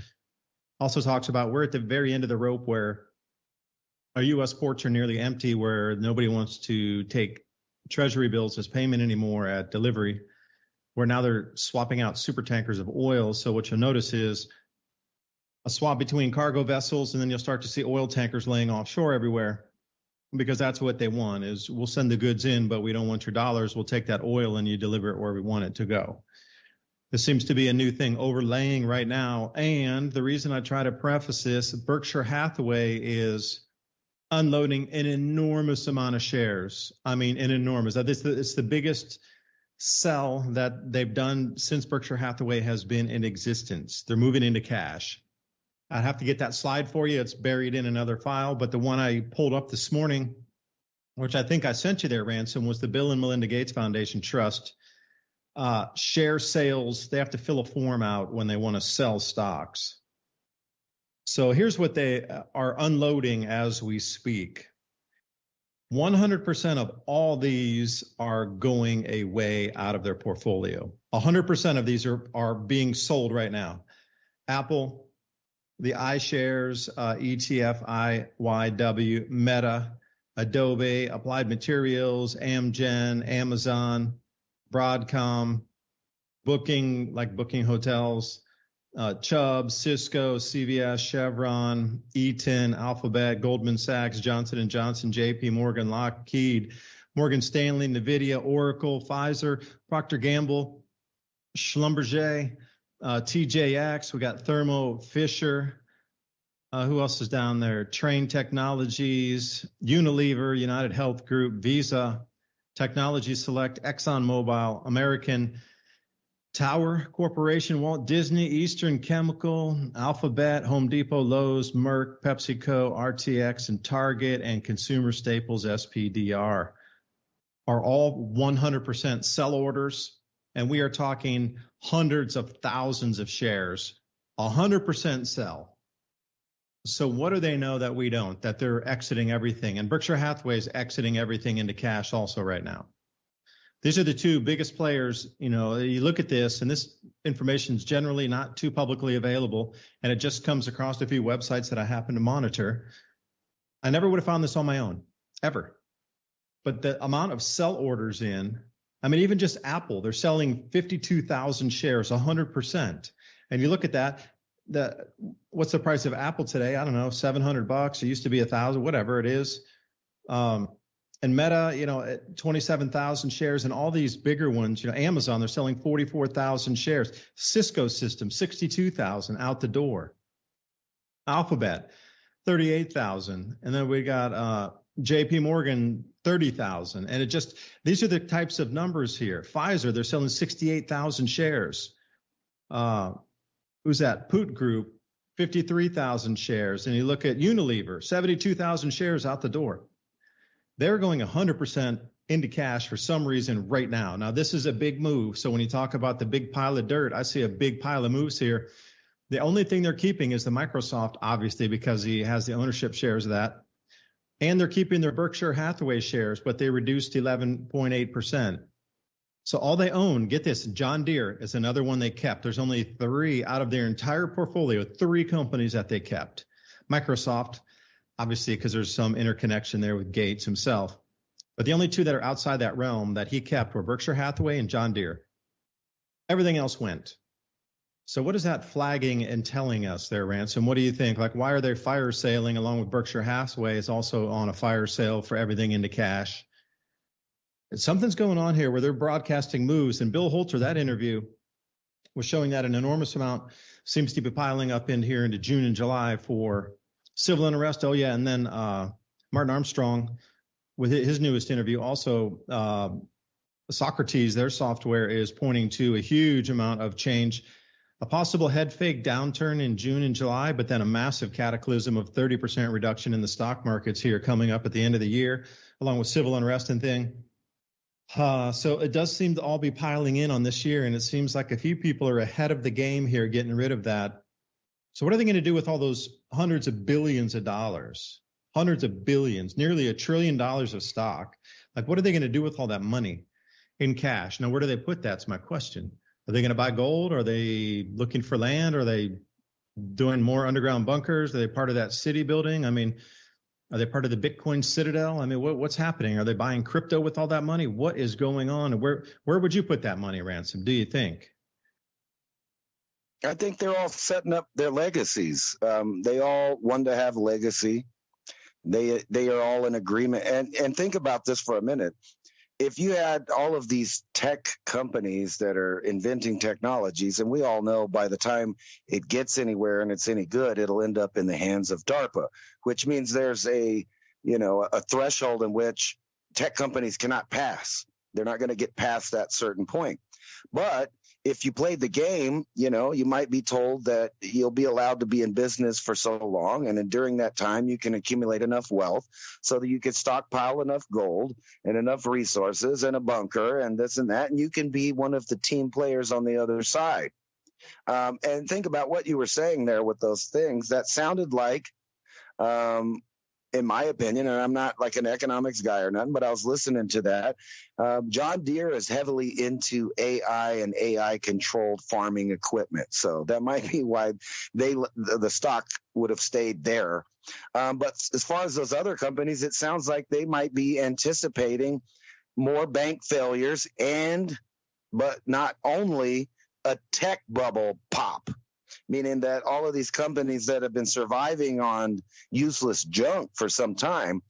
also talks about we're at the very end of the rope where our U.S. ports are nearly empty, where nobody wants to take treasury bills as payment anymore at delivery, where now they're swapping out super tankers of oil. So what you'll notice is a swap between cargo vessels, and then you'll start to see oil tankers laying offshore everywhere, because that's what they want is, we'll send the goods in, but we don't want your dollars. We'll take that oil and you deliver it where we want it to go. This seems to be a new thing overlaying right now. And the reason I try to preface this, Berkshire Hathaway is unloading an enormous amount of shares. I mean, an enormous. It's the biggest sell that they've done since Berkshire Hathaway has been in existence. They're moving into cash. I'd have to get that slide for you. It's buried in another file, but the one I pulled up this morning, which I think I sent you there, Ransom, was the Bill and Melinda Gates Foundation Trust. Share sales, they have to fill a form out when they want to sell stocks. So here's what they are unloading as we speak. 100% of all these are going away out of their portfolio. 100% of these are being sold right now. Apple, the iShares, ETF, IYW, Meta, Adobe, Applied Materials, Amgen, Amazon, Broadcom, Booking, like Booking Hotels, Chubb, Cisco, CVS, Chevron, Eaton, Alphabet, Goldman Sachs, Johnson & Johnson, JP Morgan, Lockheed, Morgan Stanley, NVIDIA, Oracle, Pfizer, Procter Gamble, Schlumberger, TJX. We got Thermo Fisher. Who else is down there? Train Technologies, Unilever, United Health Group, Visa, Technology Select, ExxonMobil, American Tower Corporation, Walt Disney, Eastern Chemical, Alphabet, Home Depot, Lowe's, Merck, PepsiCo, RTX, and Target, and Consumer Staples, SPDR, are all 100% sell orders. And we are talking hundreds of thousands of shares, 100% sell. So what do they know that we don't? That they're exiting everything. And Berkshire Hathaway is exiting everything into cash also right now. These are the 2 biggest players. You look at this, and this information is generally not too publicly available, and it just comes across a few websites that I happen to monitor. I never would have found this on my own, ever. But the amount of sell orders even just Apple, they're selling 52,000 shares, 100%. And you look at that, what's the price of Apple today? I don't know, $700. It used to be $1,000, whatever it is. And Meta, 27,000 shares, and all these bigger ones, Amazon, they're selling 44,000 shares. Cisco Systems, 62,000 out the door. Alphabet, 38,000. And then we got JP Morgan, 30,000. And it just, these are the types of numbers here. Pfizer, they're selling 68,000 shares. Who's that? Poot Group, 53,000 shares. And you look at Unilever, 72,000 shares out the door. They're going 100% into cash for some reason right now. Now, this is a big move. So when you talk about the big pile of dirt, I see a big pile of moves here. The only thing they're keeping is the Microsoft, obviously, because he has the ownership shares of that. And they're keeping their Berkshire Hathaway shares, but they reduced 11.8%. So all they own, get this, John Deere is another one they kept. There's only 3 out of their entire portfolio, 3 companies that they kept. Microsoft, obviously, because there's some interconnection there with Gates himself. But the only 2 that are outside that realm that he kept were Berkshire Hathaway and John Deere. Everything else went. So what is that flagging and telling us there, Ransom? What do you think? Like, why are they fire sailing along with Berkshire Hathaway is also on a fire sale for everything into cash? Something's going on here where they're broadcasting moves. And Bill Holter, that interview was showing that an enormous amount seems to be piling up in here into June and July for civil unrest. Oh, yeah. And then Martin Armstrong, with his newest interview, also Socrates, their software is pointing to a huge amount of change, a possible head fake downturn in June and July, but then a massive cataclysm of 30% reduction in the stock markets here coming up at the end of the year, along with civil unrest and thing. So it does seem to all be piling in on this year, and it seems like a few people are ahead of the game here getting rid of that. So what are they going to do with all those hundreds of billions of dollars, hundreds of billions, nearly $1 trillion of stock? Like, what are they going to do with all that money in cash? Now, where do they put that? That's my question. Are they going to buy gold? Are they looking for land? Are they doing more underground bunkers? Are they part of that city building? I mean, are they part of the Bitcoin citadel? I mean, what's happening? Are they buying crypto with all that money? What is going on? And where would you put that money, Ransom, do you think? I think they're all setting up their legacies. They all want to have legacy. They are all in agreement. And think about this for a minute. If you had all of these tech companies that are inventing technologies, and we all know by the time it gets anywhere and it's any good, it'll end up in the hands of DARPA, which means there's a threshold in which tech companies cannot pass. They're not going to get past that certain point. But if you played the game, you might be told that you'll be allowed to be in business for so long. And then during that time, you can accumulate enough wealth so that you could stockpile enough gold and enough resources and a bunker and this and that. And you can be one of the team players on the other side. And think about what you were saying there with those things. That sounded like, in my opinion, and I'm not like an economics guy or nothing, but I was listening to that. John Deere is heavily into AI and AI-controlled farming equipment. So that might be why the stock would have stayed there. But as far as those other companies, it sounds like they might be anticipating more bank failures but not only a tech bubble pop. Meaning that all of these companies that have been surviving on useless junk for some time,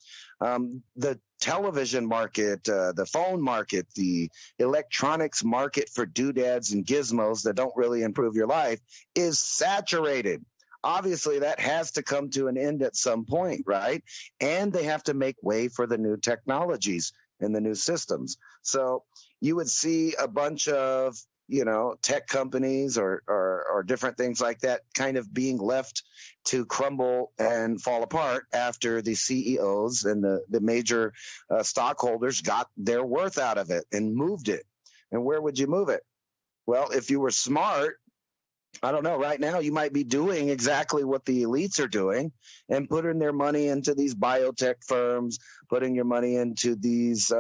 the television market, the phone market, the electronics market for doodads and gizmos that don't really improve your life is saturated. Obviously, that has to come to an end at some point, right? And they have to make way for the new technologies and the new systems. So you would see a bunch of tech companies or different things like that kind of being left to crumble and fall apart after the CEOs and the major stockholders got their worth out of it and moved it. And where would you move it? Well, if you were smart, I don't know, right now you might be doing exactly what the elites are doing and putting their money into these biotech firms, putting your money into these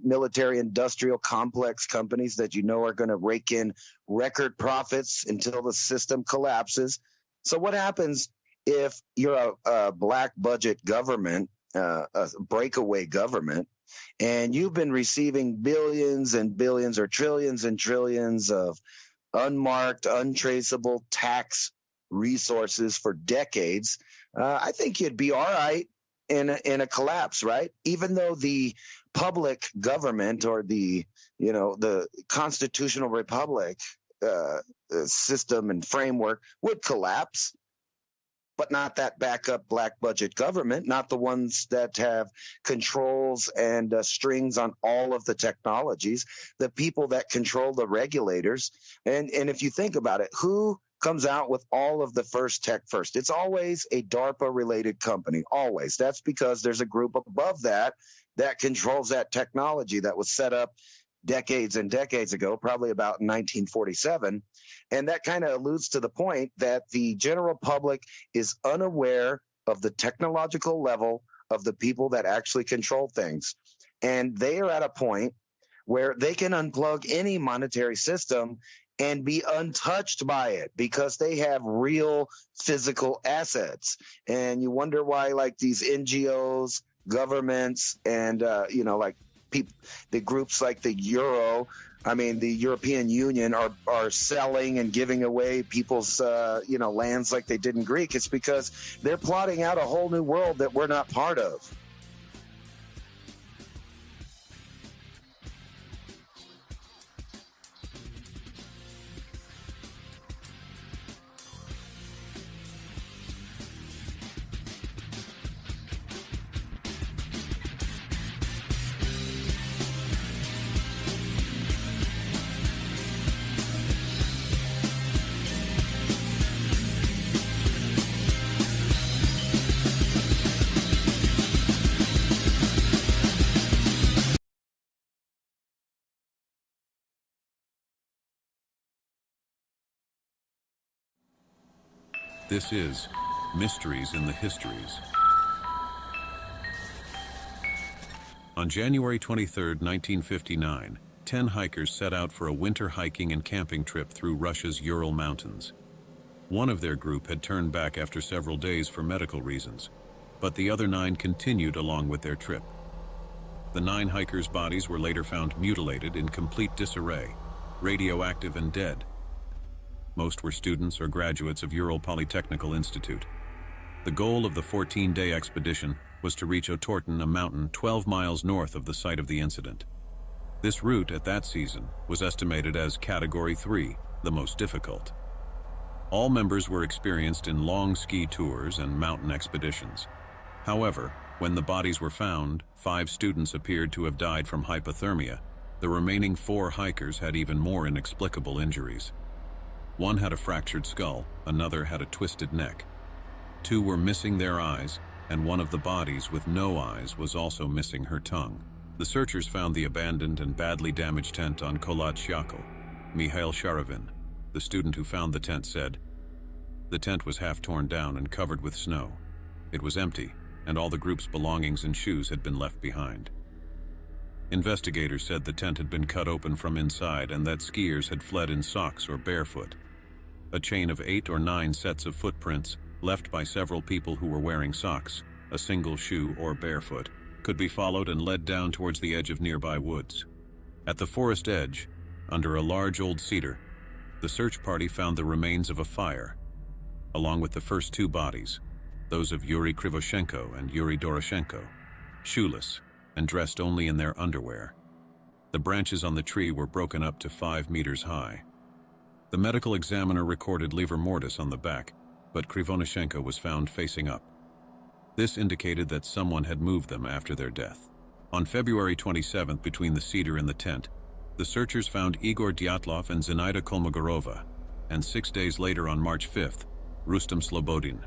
military industrial complex companies that are going to rake in record profits until the system collapses. So what happens if you're a black budget government, a breakaway government, and you've been receiving billions and billions or trillions and trillions of unmarked, untraceable tax resources for decades? I think you'd be all right in a collapse, right? Even though the public government or the constitutional republic system and framework would collapse, but not that backup black budget government, not the ones that have controls and strings on all of the technologies, the people that control the regulators. And if you think about it, who comes out with all of the first tech first? It's always a DARPA related company, always. That's because there's a group above that that controls that technology that was set up decades and decades ago, probably about 1947. And that kind of alludes to the point that the general public is unaware of the technological level of the people that actually control things. And they are at a point where they can unplug any monetary system and be untouched by it because they have real physical assets. And you wonder why, like, these NGOs, governments, and, like the groups like the European Union are selling and giving away people's, lands like they did in Greek. It's because they're plotting out a whole new world that we're not part of. This is Mysteries in the Histories. On January 23, 1959, 10 hikers set out for a winter hiking and camping trip through Russia's Ural Mountains. One of their group had turned back after several days for medical reasons, but the other 9 continued along with their trip. The 9 hikers' bodies were later found mutilated in complete disarray, radioactive and dead. Most were students or graduates of Ural Polytechnical Institute. The goal of the 14-day expedition was to reach Otorten, a mountain 12 miles north of the site of the incident. This route at that season was estimated as Category 3, the most difficult. All members were experienced in long ski tours and mountain expeditions. However, when the bodies were found, 5 students appeared to have died from hypothermia. The remaining 4 hikers had even more inexplicable injuries. One had a fractured skull, another had a twisted neck. 2 were missing their eyes, and one of the bodies with no eyes was also missing her tongue. The searchers found the abandoned and badly damaged tent on Kolad Shyakal. Mikhail Sharavin, the student who found the tent, said, "The tent was half torn down and covered with snow. It was empty, and all the group's belongings and shoes had been left behind." Investigators said the tent had been cut open from inside and that skiers had fled in socks or barefoot. A chain of 8 or 9 sets of footprints, left by several people who were wearing socks, a single shoe or barefoot, could be followed and led down towards the edge of nearby woods. At the forest edge, under a large old cedar, the search party found the remains of a fire, along with the first 2 bodies, those of Yuri Krivoshenko and Yuri Doroshenko, shoeless and dressed only in their underwear. The branches on the tree were broken up to 5 meters high. The medical examiner recorded livor mortis on the back, but Krivoshenko was found facing up. This indicated that someone had moved them after their death. On February 27th, between the cedar and the tent, the searchers found Igor Dyatlov and Zenaida Kolmogorova, and 6 days later, on March 5th, Rustem Slobodin.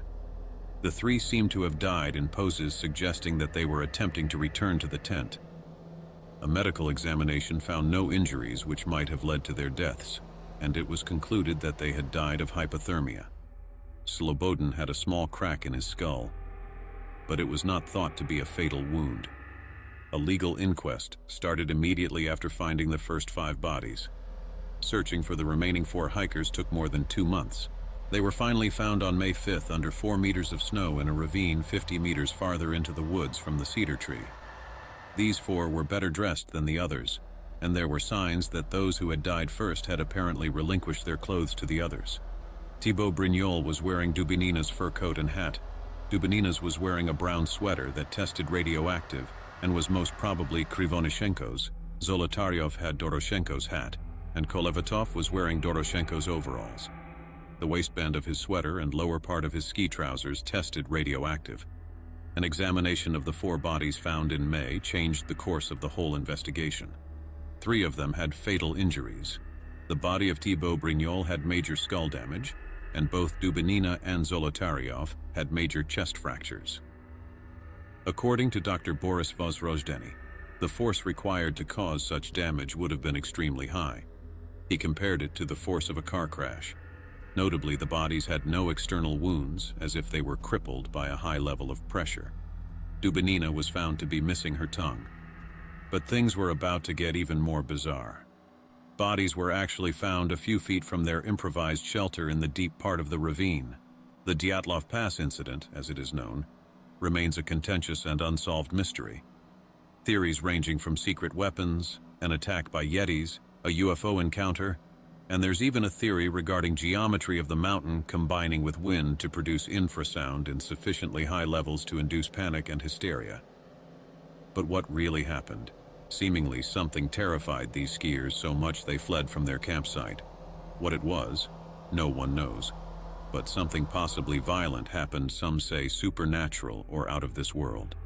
The 3 seemed to have died in poses suggesting that they were attempting to return to the tent. A medical examination found no injuries which might have led to their deaths, and it was concluded that they had died of hypothermia. Slobodin had a small crack in his skull, but it was not thought to be a fatal wound. A legal inquest started immediately after finding the first 5 bodies. Searching for the remaining 4 hikers took more than 2 months. They were finally found on May 5th under 4 meters of snow in a ravine 50 meters farther into the woods from the cedar tree. These 4 were better dressed than the others, and there were signs that those who had died first had apparently relinquished their clothes to the others. Thibaut Brignol was wearing Dubinina's fur coat and hat. Dubinina's was wearing a brown sweater that tested radioactive and was most probably Krivoshenko's. Zolotaryov had Doroshenko's hat, and Kolevatov was wearing Doroshenko's overalls. The waistband of his sweater and lower part of his ski trousers tested radioactive. An examination of the 4 bodies found in May changed the course of the whole investigation. 3 of them had fatal injuries. The body of Thibaut Brignol had major skull damage, and both Dubinina and Zolotaryov had major chest fractures. According to Dr. Boris Vozrojdeny, the force required to cause such damage would have been extremely high. He compared it to the force of a car crash. Notably, the bodies had no external wounds, as if they were crippled by a high level of pressure. Dubinina was found to be missing her tongue. But things were about to get even more bizarre. Bodies were actually found a few feet from their improvised shelter in the deep part of the ravine. The Dyatlov Pass incident, as it is known, remains a contentious and unsolved mystery. Theories ranging from secret weapons, an attack by Yetis, a UFO encounter, and there's even a theory regarding geometry of the mountain combining with wind to produce infrasound in sufficiently high levels to induce panic and hysteria. But what really happened? Seemingly something terrified these skiers so much they fled from their campsite. What it was, no one knows. But something possibly violent happened, some say supernatural or out of this world.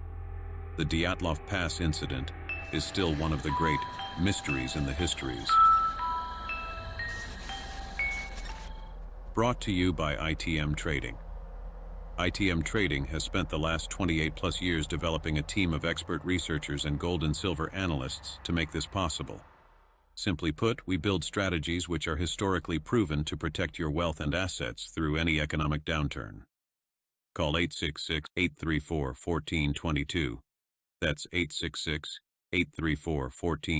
The Dyatlov Pass incident is still one of the great mysteries in the histories. Brought to you by ITM Trading. ITM Trading has spent the last 28+ years developing a team of expert researchers and gold and silver analysts to make this possible. Simply put, we build strategies which are historically proven to protect your wealth and assets through any economic downturn. Call 866-834-1422. That's 866-834-1422.